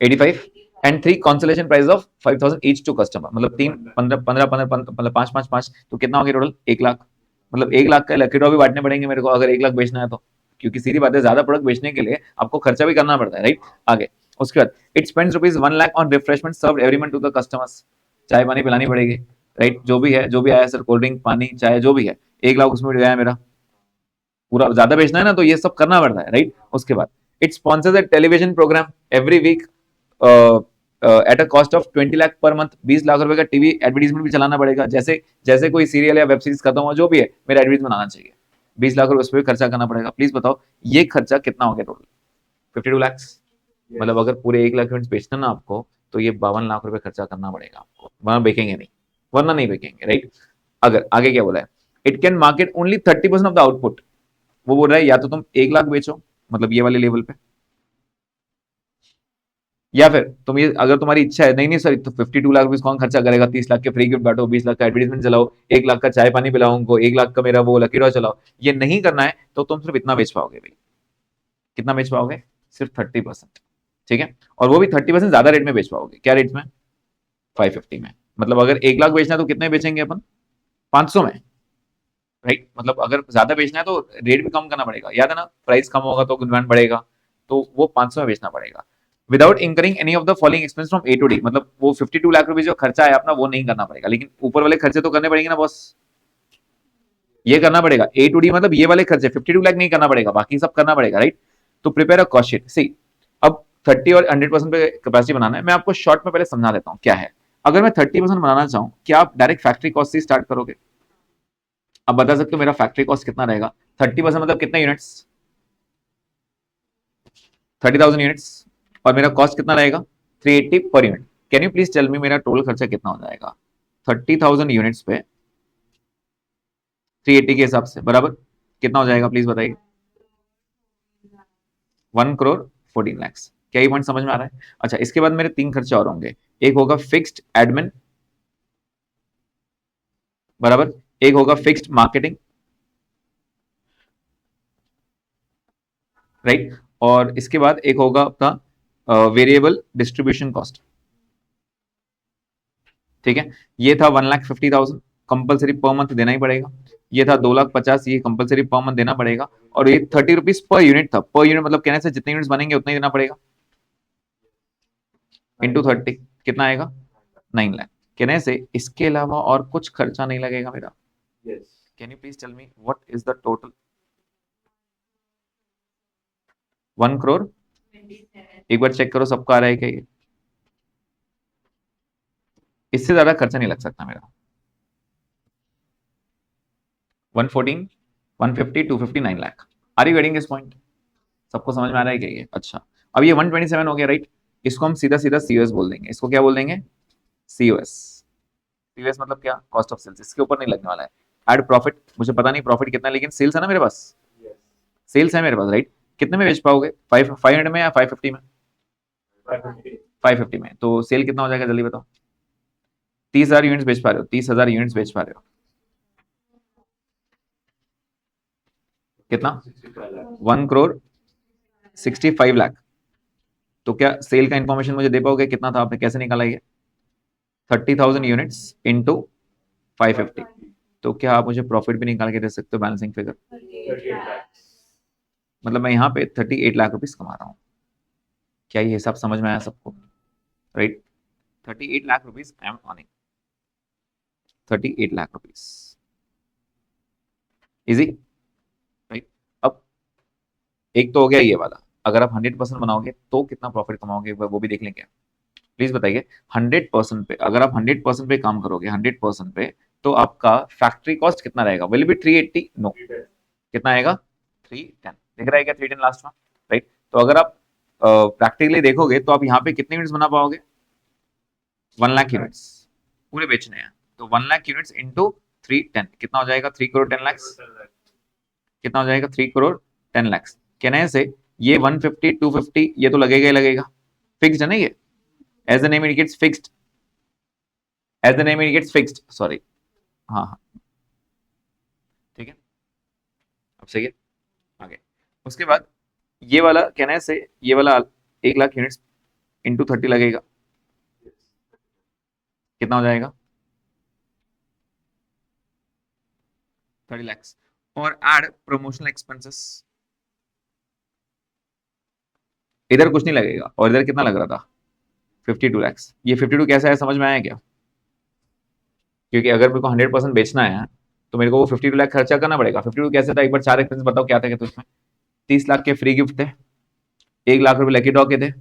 85 and 3 consolation prize of 5,000 each to customer, मतलब 3 15 15 15 मतलब 5 5 5, तो कितना हो गया टोटल? 1 लाख। मतलब 1 लाख का लकी ड्रॉ भी बांटने पड़ेंगे मेरे को अगर 1 लाख बेचना है तो, क्योंकि सीधी बात है ज्यादा प्रोडक्ट बेचने के लिए आपको खर्चा भी करना पड़ता है, राइट। आगे उसके बाद it spends ₹1 lakh on refreshment served every month to the customers, चाय पानी पिलानी पड़ेगी, राइट, जो भी है, जो भी आया सर, कोल्ड ड्रिंक, पानी, चाय, जो भी है, 1 लाख उसमें गया है मेरा। पूरा ज्यादा बेचना है ना, तो ये सब करना पड़ता है, राइट। उसके बाद it sponsors a television programme every week at a cost of 20 lakh per month, 20 lakh रुपए का टीवी एडवर्टीजमेंट भी चलाना पड़ेगा। जैसे जैसे कोई सीरियल या वेब सीरीज खत्म हो, जो भी है, मेरा एडवर्टीजमेंट आना चाहिए, 20 लाख रुपए उस पर खर्चा करना पड़ेगा। प्लीज बताओ ये खर्चा कितना हो गया टोटल? 52 लैक्स। मतलब अगर पूरे 1 लाख यूनिट्स बेचना ना आपको, तो ये 52 लाख रुपए खर्चा करना पड़ेगा आपको, वरना बेचेंगे नहीं, वरना नहीं बेचेंगे, राइट। अगर आगे क्या बोला है, it can market only 30% of the output. वो बोल रहा है या तो तुम 1 लाख बेचो, मतलब ये वाले लेवल पे, या फिर तुम ये, अगर तुम्हारी इच्छा है, नहीं नहीं सर तो 52 लाख रुपीज कौन खर्चा करेगा, 30 लाख के फ्री गिफ्ट बांटो, 20 लाख का एडवर्टीजमेंट चलाओ, 1 लाख का चाय पानी पिलाओ उनको, 1 लाख का मेरा वो लकी ड्रॉ चलाओ, ये नहीं करना है तो तुम सिर्फ इतना बेच पाओगे भाई। कितना बेच पाओगे? सिर्फ 30%, ठीक है। और वो भी 30% ज्यादा रेट में बेच पाओगे। क्या रेट में? 550 में। मतलब अगर 1 लाख बेचना है तो कितने बेचेंगे अपन? 500 में, राइट। मतलब अगर ज्यादा बेचना है तो रेट भी कम करना पड़ेगा, याद है ना, प्राइस कम होगा तो डिमांड बढ़ेगा, तो वो 500 में बेचना पड़ेगा। Without incurring any of the following expense from A to D, मतलब वो 52 लाख रुपए जो खर्चा है अपना, वो नहीं करना पड़ेगा, लेकिन ऊपर वाले खर्चे तो करने पड़ेंगे ना बॉस, ये करना पड़ेगा। ए टू डी मतलब ये वाले खर्चे, 52 लाख नहीं करना पड़ेगा, बाकी सब करना पड़ेगा, राइट। तो प्रिपेयर अ कॉस्ट शीट। सी, अब 30 और 100% पे कैपेसिटी बनाना है, मैं आपको शॉर्ट में पहले समझा देता हूँ क्या है। अगर मैं 30% बनाना चाहूँ, क्या आप डायरेक्ट फैक्ट्री कॉस्ट से स्टार्ट करोगे? अब बता सकते हो मेरा फैक्ट्री कॉस्ट कितना रहेगा? 30% मतलब कितने यूनिट्स? 30,000 यूनिट्स, और मेरा कॉस्ट कितना रहेगा? 380 per unit. Can you please tell me मेरा टोटल खर्चा कितना हो जाएगा 30,000 यूनिट्स पे 380 के हिसाब से, बराबर कितना हो जाएगा प्लीज बताइए? 1 करोड़ 14 लाख। क्या ये पॉइंट समझ में आ रहा है? अच्छा, इसके बाद मेरे 3 खर्चे और होंगे। एक होगा फिक्स्ड एडमिन, बराबर, एक होगा फिक्स्ड मार्केटिंग, राइट, और इसके बाद एक होगा आपका वेरिएबल डिस्ट्रीब्यूशन कॉस्ट, ठीक है। ये था 1,50,000, कंपलसरी पर मंथ देना ही पड़ेगा। ये था 2,50,000, ये कंपलसरी पर मंथ देना पड़ेगा। और ये 30 रुपीज पर यूनिट था, पर यूनिट मतलब कहने से जितने यूनिट्स बनेंगे उतना ही देना पड़ेगा, इंटू 30 कितना आएगा? 9 लाख। कहने से इसके अलावा और कुछ खर्चा नहीं लगेगा मेरा। Yes. Can you please tell me what is the total? 1 crore, 27. एक बार चेक करो सबका आ रहा है क्या ये? इससे ज्यादा खर्चा नहीं लग सकता मेरा। 114, 150, 250, 9 lakh. Are you getting this point? सबको समझ में आ रहा है क्या ये? अच्छा, अब ये 127 हो गया, राइट। इसको हम सीधा सीधा सीओएस बोल देंगे। इसको क्या बोल देंगे? सीओएस। सीओएस मतलब क्या? Cost of sales. इसके ऊपर नहीं लगने वाला है। एड प्रॉफिट, मुझे पता नहीं प्रॉफिट कितना है, लेकिन सेल्स है ना मेरे पास, Yes. सेल्स है मेरे पास, राइट। कितने में बेच पाओगे? 500 में या 550 में? 550. 550 में। तो सेल कितना हो जाएगा जल्दी बताओ? 30,000 यूनिट्स बेच पा रहे हो, 30,000 यूनिट्स बेच पा रहे हो, कितना? 65 lakhs. 1 करोड़ 65 लाख। तो क्या सेल का इंफॉर्मेशन मुझे दे पाओगे कितना था? आपने कैसे निकाला ये? 30,000 यूनिट्स इंटू 550। तो क्या आप मुझे प्रॉफिट भी निकाल के दे सकते हो, बैलेंसिंग फिगर? 38 lakhs. मतलब मैं यहाँ पे 38 लाख रुपीज कमा रहा हूँ। क्या ये हिसाब समझ में आया सबको? Right, 38 lakh rupees I am earning, 38 lakh rupees, easy, right. अब एक तो हो गया ये वाला, अगर आप 100% बनाओगे तो कितना प्रॉफिट कमाओगे वो भी देख लेंगे। प्लीज बताइए 100% पे, अगर आप 100% पे काम करोगे 100% पे, तो आपका फैक्ट्री कॉस्ट कितना रहेगा? Will be 380? नो, कितना आएगा? 310। दिख रहा है क्या 310 लास्ट में? राइट। तो अगर आप प्रैक्टिकली देखोगे तो आप यहाँ पे कितने यूनिट्स बना पाओगे? 1 लाख यूनिट्स पूरे बेचने हैं, तो 1 लाख यूनिट्स इंटू 310 कितना हो जाएगा? 3 करोड़ 10 लाख। कितना हो जाएगा? 3 करोड़ 10 लाख। कहने से ये 150 250 ये तो लगेगा ही लगेगा, फिक्स्ड है ना ये, as the name indicates fixed, as the name indicates fixed, sorry. हाँ हाँ ठीक है, अब सही है। आगे उसके बाद ये वाला कहने से ये वाला 1 लाख यूनिट्स इंटू 30 लगेगा, कितना हो जाएगा? 30 lakhs। और एड प्रमोशनल एक्सपेंसेस, इधर कुछ नहीं लगेगा और इधर कितना लग रहा था? 52 lakhs। ये 52 कैसा है, समझ में आया क्या? क्योंकि अगर मेरे को 100% बेचना है तो मेरे को वो 52 लाख खर्चा करना पड़ेगा। 52 कैसे था, एक बार 4 एक्सपेंस बताओ क्या थे? तो उसमें 30 लाख के फ्री गिफ्ट थे, 1 लाख रुपए लकी ड्रॉ के थे,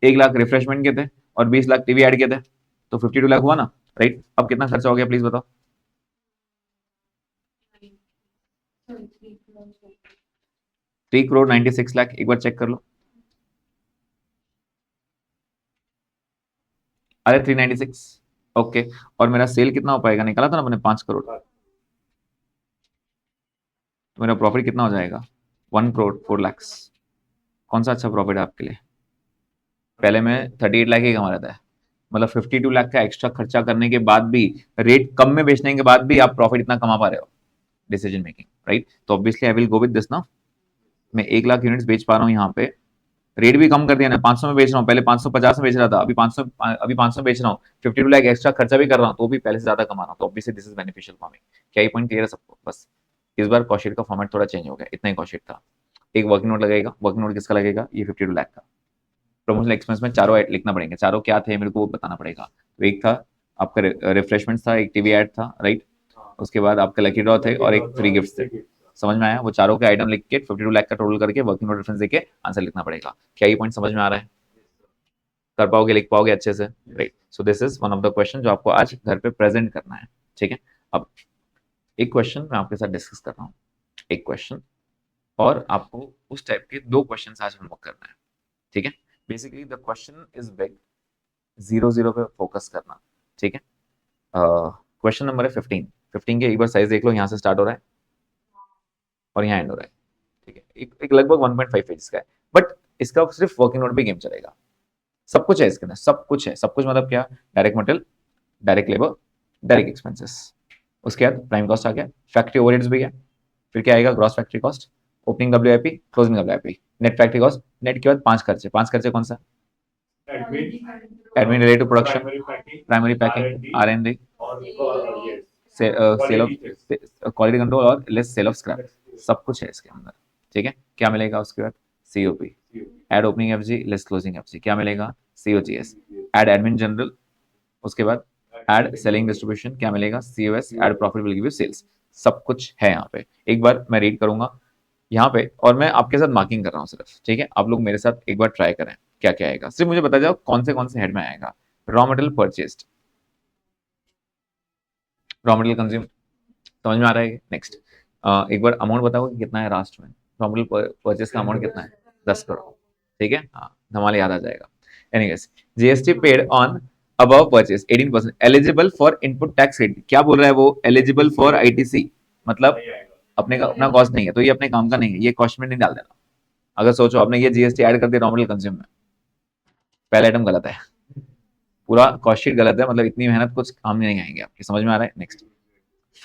1 लाख रिफ्रेशमेंट के थे और 20 लाख टीवी एड के थे, तो 52 लाख हुआ ना, राइट। अब कितना खर्चा हो गया प्लीज बताओ? 3 करोड़ 96 लाख, एक बार चेक कर लो। अरे 396, ओके। और मेरा सेल कितना हो पाएगा? निकाला था ना मैंने 5 करोड़, तो मेरा प्रॉफिट कितना हो जाएगा? 1 करोड़ 4 लाख। कौन सा अच्छा प्रॉफिट है आपके लिए? पहले मैं 38 लाख ही कमा रहा था, मतलब 52 लाख का एक्स्ट्रा खर्चा करने के बाद भी, रेट कम में बेचने के बाद भी आप प्रॉफिट इतना कमा पा रहे हो। Decision making, right. तो obviously I will go with this ना। मैं 1 लाख यूनिट्स बेच पा रहा हूँ यहाँ पे, रेट भी कम कर दिया ना, 500 में बेच रहा हूँ, पहले 550 में बेच रहा था, अभी 500 बेच रहा हूँ, 52 लाख एक्स्ट्रा खर्चा भी कर रहा हूँ तो भी पहले से ज्यादा कमा रहा हूँ, तो obviously this is beneficial for me. क्या ये पॉइंट क्लियर है सबको? बस इस बार कॉस्ट का फॉर्मेट थोड़ा चेंज हो गया, इतना ही कॉस्ट था। एक वर्किंग नोट लगेगा, वर्किंग नोट किसका लगेगा? ये 52 लाख का। प्रमोशनल एक्सपेंस में चारों लिखना पड़ेंगे, चारों क्या थे मेरे को बताना पड़ेगा। तो एक था आपका रिफ्रेशमेंट था, एक टीवी एड था, राइट। उसके बाद आपके लकी ड्रॉ थे और एक फ्री गिफ्ट थे। समझ में आया? वो चारों के आइटम लिख के 52 लाख का टोटल करके वर्किंग नोट रेफरेंस देके आंसर लिखना पड़ेगा। क्या ये पॉइंट समझ में आ रहा है? कर पाओगे, लिख पाओगे अच्छे से, right. So this is one of the question जो आपको आज घर पे प्रेजेंट करना है, ठीक है। अब एक क्वेश्चन मैं आपके साथ डिस्कस कर रहा हूँ, एक क्वेश्चन, और आपको उस टाइप के 2 क्वेश्चन आज होमवर्क करना है, ठीक है। Basically the question is big, 0 पे फोकस करना, ठीक है। क्वेश्चन नंबर है 15 के, एक बार साइज देख लो, यहाँ से स्टार्ट हो रहा है और यहाँ एंड हो रहा है, ठीक है। एक लगभग 1.5 पेज का है, बट इसका सिर्फ वर्किंग नोट पे गेम चलेगा। सब कुछ है इसके अंदर, सब कुछ है, सब कुछ मतलब क्या? Direct material, direct labour, direct expenses, उसके बाद प्राइम कॉस्ट आ गया, फैक्ट्री ओवरहेड्स भी है, फिर क्या आएगा? Gross factory cost, opening WIP, closing WIP, net factory cost, net के बाद 5 खर्चे। 5 खर्चे कौन सा? Admin related production, primary packing, R&D, sale of quality control और लेस सेल ऑफ स्क्रैप, सब कुछ है इसके अंदर, ठीक है। क्या मिलेगा उसके बाद? COP, add opening FG less closing FG, क्या मिलेगा? COGS, एड एडमिन जनरल, उसके बाद एड सेलिंग डिस्ट्रीब्यूशन, क्या मिलेगा? COS, add profit will give you sales. सब कुछ है यहाँ पे। एक बार मैं रीड करूंगा यहाँ पे और मैं आपके साथ मार्किंग कर रहा हूँ सिर्फ, ठीक है। आप लोग मेरे साथ एक बार ट्राई करें क्या क्या आएगा, सिर्फ मुझे बता जाओ कौन से हेड में आएगा। Raw material purchased, raw material consume, समझ में आ रहा है? नेक्स्ट एक बार अमाउंट बताओ कि कितना है लास्ट में? रॉ मटेरियल परचेस का अमाउंट कितना है? 10 करोड़, ठीक है। हाँ, धमाल याद आ जाएगा। Anyways, GST paid on above purchase 18%, eligible for input tax credit. क्या बोल रहा है वो? एलिजिबल फॉर ITC, मतलब अपने का अपना कॉस्ट नहीं है, तो ये अपने काम का नहीं है, ये कॉस्ट में नहीं डाल देना। अगर सोचो आपने ये GST ऐड कर दिया रॉ मटेरियल कंज्यूम में, पहला आइटम गलत है, पूरा कॉस्ट शीट गलत है, मतलब इतनी मेहनत कुछ काम नहीं आएंगे आपके। समझ में आ रहा है? नेक्स्ट,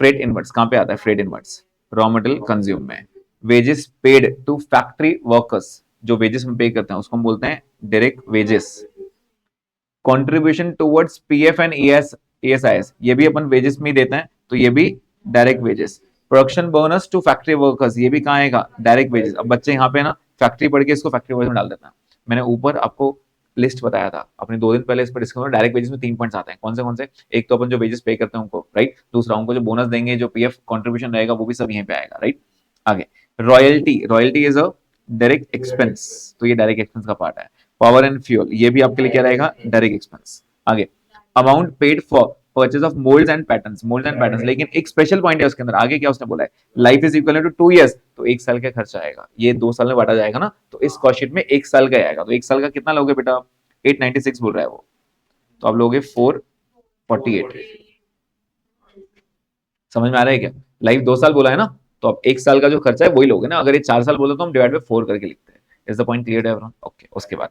फ्रेट इनवर्ट्स कहाँ पे आता है? Freight inwards raw material consume में। Wages paid to factory workers, जो वेजेस में पे करते हैं उसको हम बोलते हैं direct wages. Contribution towards PF and ESIS, ये भी अपन वेजेस में ही देते हैं, तो ये भी direct wages. Production bonus to factory workers, ये भी कहाँ आएगा? Direct wages. अब बच्चे यहाँ पे ना फैक्ट्री पढ़ के इसको फैक्ट्री वर्कर्स में डाल देता है। मैंने ऊपर आपको लिस्ट बताया था अपने 2 दिन पहले इस पर डिस्कस। डायरेक्ट वेजेस में 3 पॉइंट्स आते हैं, कौन से? एक तो अपन जो वेजेस पे करते हैं उनको, राइट। दूसरा उनको जो बोनस देंगे, जो PF कंट्रीब्यूशन रहेगा, वो भी सब यहीं पे आएगा, राइट। आगे royalty, royalty is a direct expense, तो ये डायरेक्ट एक्सपेंस का पार्ट है। पावर एंड फ्यूल, ये भी आपके लिए क्या रहेगा, डायरेक्ट एक्सपेंस। आगे amount paid for purchase of moulds and patterns, moulds and patterns, लेकिन एक स्पेशल पॉइंट है उसके अंदर, आगे क्या उसने बोला है, life is equal to 2 years, तो 1 साल का खर्चा आएगा, ये 2 साल में बांटा जाएगा ना, तो इस कॉस्ट शीट में 1 साल का आएगा, तो 1 साल का कितना लोगे बेटा, 896 बोल रहा है वो, तो आप लोगे 448। समझ में आ रहा है क्या, लाइफ 2 साल बोला है ना, तो अब 1 साल का जो खर्चा है वही लोगे ना, अगर ये 4 साल बोला तो हम डिवाइड बाय 4 करके लिखते हैं। इज द पॉइंट क्लियर है एवरीवन? ओके, उसके बाद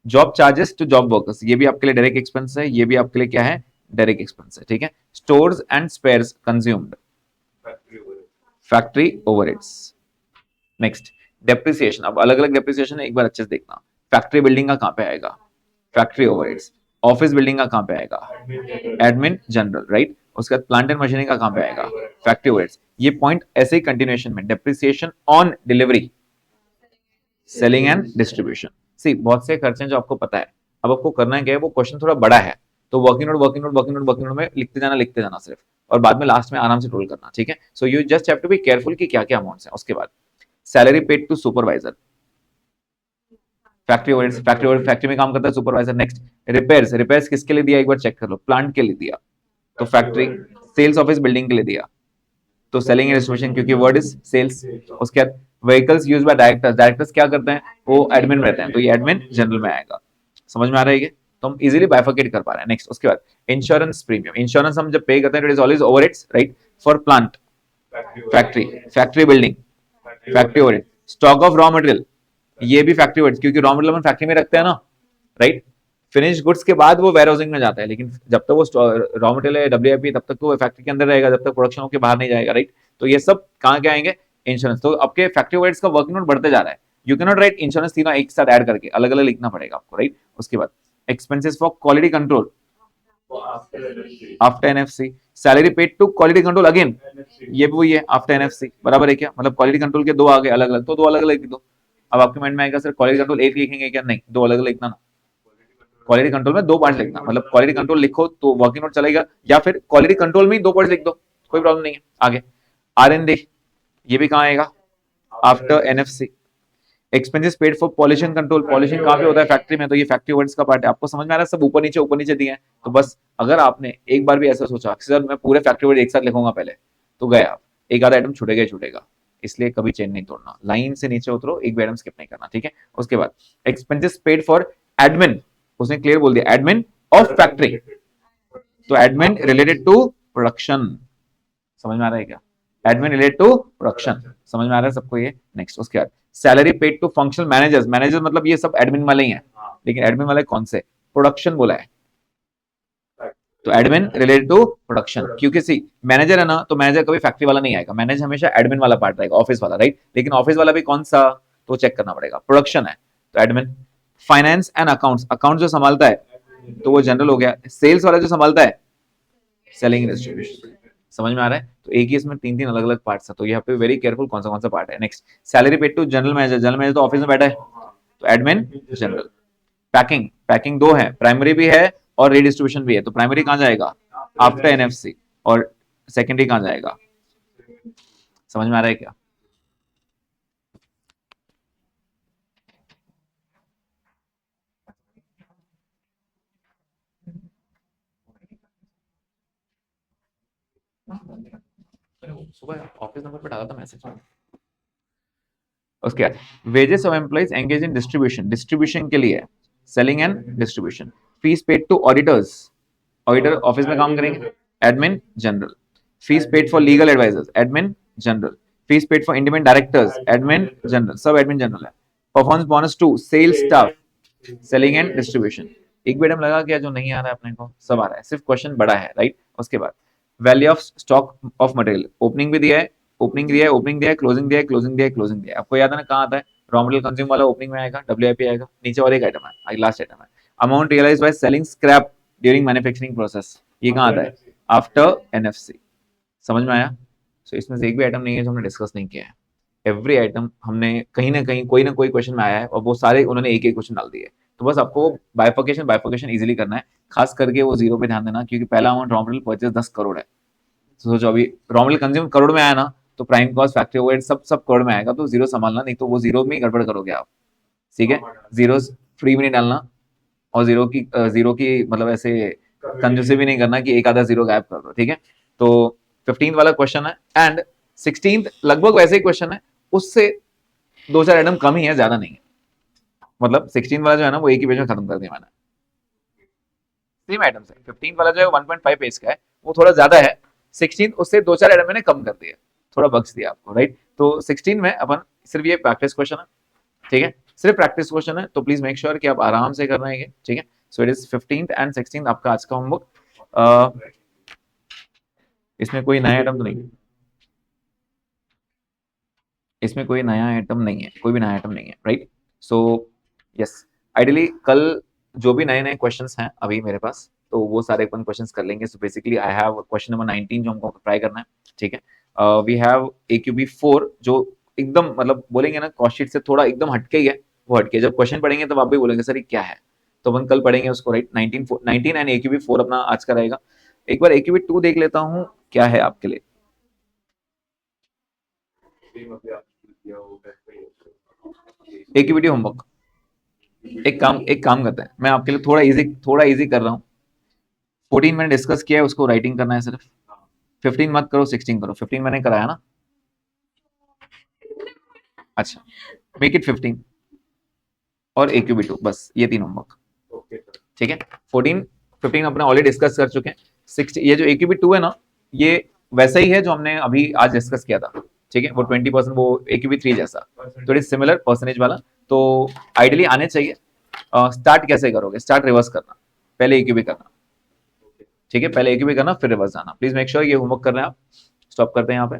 job charges to job workers, ये भी आपके लिए डायरेक्ट एक्सपेंस है, ये भी आपके लिए क्या है, डायरेक्ट एक्सपेंस है, ठीक है। Stores and spheres consumed, factory overheads. Next depreciation, अब अलग अलग डेप्रिसिएशन है, एक बार अच्छे से देखना। फैक्ट्री बिल्डिंग का कहां पे आएगा, फैक्ट्री ओवरहेड्स। ऑफिस बिल्डिंग का कहां पे आएगा, एडमिन जनरल, राइट। उसके बाद प्लांट एंड मशीनरी का कहां पे आएगा, फैक्ट्री ओवरहेड्स। ये पॉइंट ऐसे ही कंटिन्यूएशन में, depreciation on delivery, selling and distribution. C बहुत से खर्चे हैं जो आपको पता है, अब आपको करना क्या है, वो क्वेश्चन थोड़ा बड़ा है, तो working note working note working note working note में लिखते जाना सिर्फ, और बाद में लास्ट में आराम से टोल करना, ठीक है। So you just have to be careful कि क्या क्या अमाउंट्स हैं। उसके बाद salary paid to supervisor, factory overheads, factory में काम करता है सुपरवाइजर। नेक्स्ट रिपेयर्स, रिपेयर्स किसके लिए दिया, एक बार चेक कर लो, प्लांट के लिए दिया, तो फैक्ट्री। सेल्स ऑफिस बिल्डिंग के लिए दिया, तो सेलिंग एंड डिस्ट्रीब्यूशन, क्योंकि वर्ड इज सेल्स। उसके बाद vehicles used by directors, directors क्या करते हैं, वो एडमिन रहते हैं, तो ये एडमिन जनरल में आएगा। समझ में आ रहा है ये, तो हम इजीली बाइफरकेट कर पा रहे हैं। नेक्स्ट उसके बाद इंश्योरेंस प्रीमियम, इंश्योरेंस हम जब पे करते हैं it is always overheads, right, for plant, factory building, factory overhead. Stock of raw material, ये भी फैक्ट्री ओवरहेड्स, क्योंकि रॉ मटेरियल हम फैक्ट्री में रखते हैं ना, राइट। फिनिश गुड्स के बाद वो वेयरहाउसिंग में जाता है, लेकिन जब तक वो रॉ मटेरियल है WIP, तब तक तो वो फैक्ट्री के अंदर रहेगा, जब तक प्रोडक्शन होकर बाहर नहीं जाएगा, राइट। तो ये सब कहाँ के आएंगे, इंश्योरेंस। तो आपके फैक्ट्री ओवरहेड्स का वर्किंग नोट बढ़ते जा रहा है, you can not right insurance तीनों एक साथ ऐड करके, अलग अलग लिखना पड़ेगा आपको, राइट। उसके बाद expenses for quality control after NFC, salary paid to quality control, again ये भी वही है आफ्टर एनएफसी, बराबर है क्या, मतलब क्वालिटी कंट्रोल के दो आ गए अलग अलग, तो दो अलग अलग लिख दो। अब आपके माइंड में आएगा सर क्वालिटी कंट्रोल एक लिखेंगे क्या, नहीं, दो अलग अलग लिखना ना। क्वालिटी कंट्रोल में 2 पार्ट लिखना, मतलब क्वालिटी कंट्रोल लिखो तो वर्किंग नोट चलेगा, या फिर क्वालिटी कंट्रोल में 2 पार्ट लिख दो, कोई प्रॉब्लम नहीं है। आगे R&D, ये भी कहाँ आएगा, after NFC. Expenses paid for pollution control, pollution कहाँ पे होता है, फैक्ट्री में, तो ये फैक्ट्री ओवरहेड्स का पार्ट है। आपको समझ में आ रहा है, सब ऊपर नीचे दिए हैं, तो बस अगर आपने एक बार भी ऐसा सोचा सर मैं पूरे फैक्ट्री ओवरहेड एक साथ लिखूंगा पहले, तो गए आप, एक आधा आइटम छूटेगा ही छूटेगा, इसलिए कभी चेन नहीं तोड़ना, लाइन से नीचे उतरो, एक भी आइटम स्किप नहीं करना, ठीक है। उसके बाद एक्सपेंसेस पेड फॉर एडमिन, उसने क्लियर बोल दिया एडमिन ऑफ फैक्ट्री, तो एडमिन रिलेटेड टू प्रोडक्शन। समझ में आ रहा है क्या, एडमिन रिलेटेड टू प्रोडक्शन, समझ में आ रहा है सबको ये। नेक्स्ट उसके बाद salary paid to functional managers, manager मतलब ये सब एडमिन वाले ही हैं, लेकिन एडमिन वाले कौन से, प्रोडक्शन बोला है, तो एडमिन रिलेटेड टू प्रोडक्शन, क्योंकि सी मैनेजर है ना, तो मैनेजर कभी फैक्ट्री वाला नहीं आएगा, मैनेजर हमेशा एडमिन वाला पार्ट रहेगा, ऑफिस वाला, राइट। लेकिन ऑफिस वाला भी कौन सा, तो चेक करना पड़ेगा, प्रोडक्शन है तो admin. Finance and accounts, account जो संभालता है तो वो जनरल हो गया। सेल्स वाला जो संभालता है सेलिंग डिस्ट्रीब्यूशन, समझ में आ रहा है। तो एक ही इसमें 3 अलग अलग पार्ट्स है, तो यहाँ पे वेरी केयरफुल कौन सा पार्ट है। Next salary paid to general manager, general manager तो ऑफिस में बैठा है, तो एडमिन जनरल। पैकिंग, पैकिंग 2 है, प्राइमरी भी है और रीडिस्ट्रीब्यूशन भी है, तो प्राइमरी कहाँ जाएगा, आफ्टर एनएफसी, और सेकेंडरी कहाँ जाएगा, समझ में आ रहा है क्या। सुबह ऑफिस नंबर पे डाला था मैसेज। उसके बाद wages of employees engage in distribution, distribution के लिए selling and distribution. Fees paid to auditors, auditor office में काम करेंगे, admin general. Fees paid for legal advisers, admin general. Fees paid for independent directors, admin general, सब admin general है। Performance bonus to sales staff, selling and distribution. एक भी item लगा क्या जो नहीं आ रहा है अपने को, सब आ रहा है, सिर्फ क्वेश्चन बड़ा है, राइट। उसके बाद value of stock of material, opening भी दिया है, ओपनिंग दिया है, ओपनिंग दिया है, क्लोजिंग दिया है, क्लोजिंग दिया है, क्लोजिंग दिया है। आपको याद है ना कहाँ आता है, रॉ मटेरियल कंज्यूम वाला ओपनिंग में आएगा, WIP आएगा, नीचे और एक आइटम है, लास्ट आइटम है amount realise by selling scrap during manufacturing process, ये कहाँ आता है, आफ्टर एनएफसी। समझ में आया। सो इसमें से एक भी आइटम नहीं है जो हमने डिस्कस नहीं किया है, एवरी आइटम हमने कहीं ना कहीं कोई ना कोई क्वेश्चन में आया है, और वो सारे उन्होंने एक एक क्वेश्चन डाल दिए। तो बस आपको बाइफर्केशन इजीली करना है, खास करके वो जीरो पे ध्यान देना, क्योंकि पहला amount raw material purchase 10 crore है। सोचो अभी रॉ मटेरियल कंज्यूम करोड़ में आया ना, तो प्राइम कॉस्ट फैक्ट्री ओवरहेड सब सब कॉर्ड में आएगा, तो जीरो संभालना, नहीं तो वो जीरो में ही गड़बड़ करोगे आप, ठीक है। जीरो फ्री में नहीं डालना, और जीरो की मतलब ऐसे कंजूसी भी नहीं करना कि एक आधा जीरो गायब कर दो, ठीक है। तो 15th वाला क्वेश्चन है, एंड 16th लगभग वैसे ही क्वेश्चन है, उससे 2-4 आइटम कम ही है, ज्यादा नहीं है। मतलब 16 वाला जो है ना वो एक ही पेज में खत्म कर दिया मैंने, सेम आइटम से। 15 वाला जो है 1.5 पेज का है, वो थोड़ा ज्यादा है। 16 उससे 2-4 आइटम मैंने कम कर दिया, थोड़ा बख्श दिया आपको, राइट। तो 16 में अपन सिर्फ ये प्रैक्टिस क्वेश्चन है, ठीक है, सिर्फ प्रैक्टिस क्वेश्चन है, तो प्लीज मेक श्योर कि आप आराम से कर रहे हैं, ठीक है। So it is 15th and 16th आपका आज का होमवर्क। इसमें कोई नया आइटम तो नहीं, इसमें कोई नया आइटम नहीं है, कोई भी नया आइटम नहीं है, राइट। सो यस, आइडियली कल जो भी नए नए क्वेश्चंस हैं अभी मेरे पास, तो वो सारे अपन क्वेश्चंस कर लेंगे। So basically I have question number 19 जो हमको ट्राई करना है, ठीक है। वी हैव AQB4 जो एकदम मतलब बोलेंगे ना कॉस्ट शीट से थोड़ा एकदम हटके ही है, वो हटके। जब क्वेश्चन पढ़ेंगे तब आप भी बोलेंगे सर ये क्या है, तो अपन कल पढ़ेंगे उसको, राइट। 19 एंड AQB4 अपना आज का रहेगा। एक बार AQB2 देख लेता हूँ क्या है आपके लिए। AQB2 होमवर्क, एक काम करते हैं, मैं आपके लिए थोड़ा इजी कर रहा हूँ। 14 मैंने डिस्कस किया है, उसको राइटिंग करना है सिर्फ। 15 मत करो, 16 करो। 15 मैंने कराया ना, अच्छा, मेक इट 15 और AQB2, बस ये 3 होमवर्क, ठीक है। 14-15 अपने ऑलरेडी डिस्कस कर चुके हैं। 60 ये जो AQB2 है ना, ये वैसा ही है जो हमने अभी आज डिस्कस किया था, ठीक है। वो 20% वो AQB3 जैसा, तो इट इज सिमिलर परसेंटेज वाला। तो आइडियली आने चाहिए। स्टार्ट कैसे करोगे? स्टार्ट रिवर्स करना, पहले AQB करना, ठीक है, पहले AQB करना फिर रिवर्स जाना। प्लीज मेक श्योर ये होमवर्क कर रहे हैं आप। स्टॉप करते हैं यहाँ पे।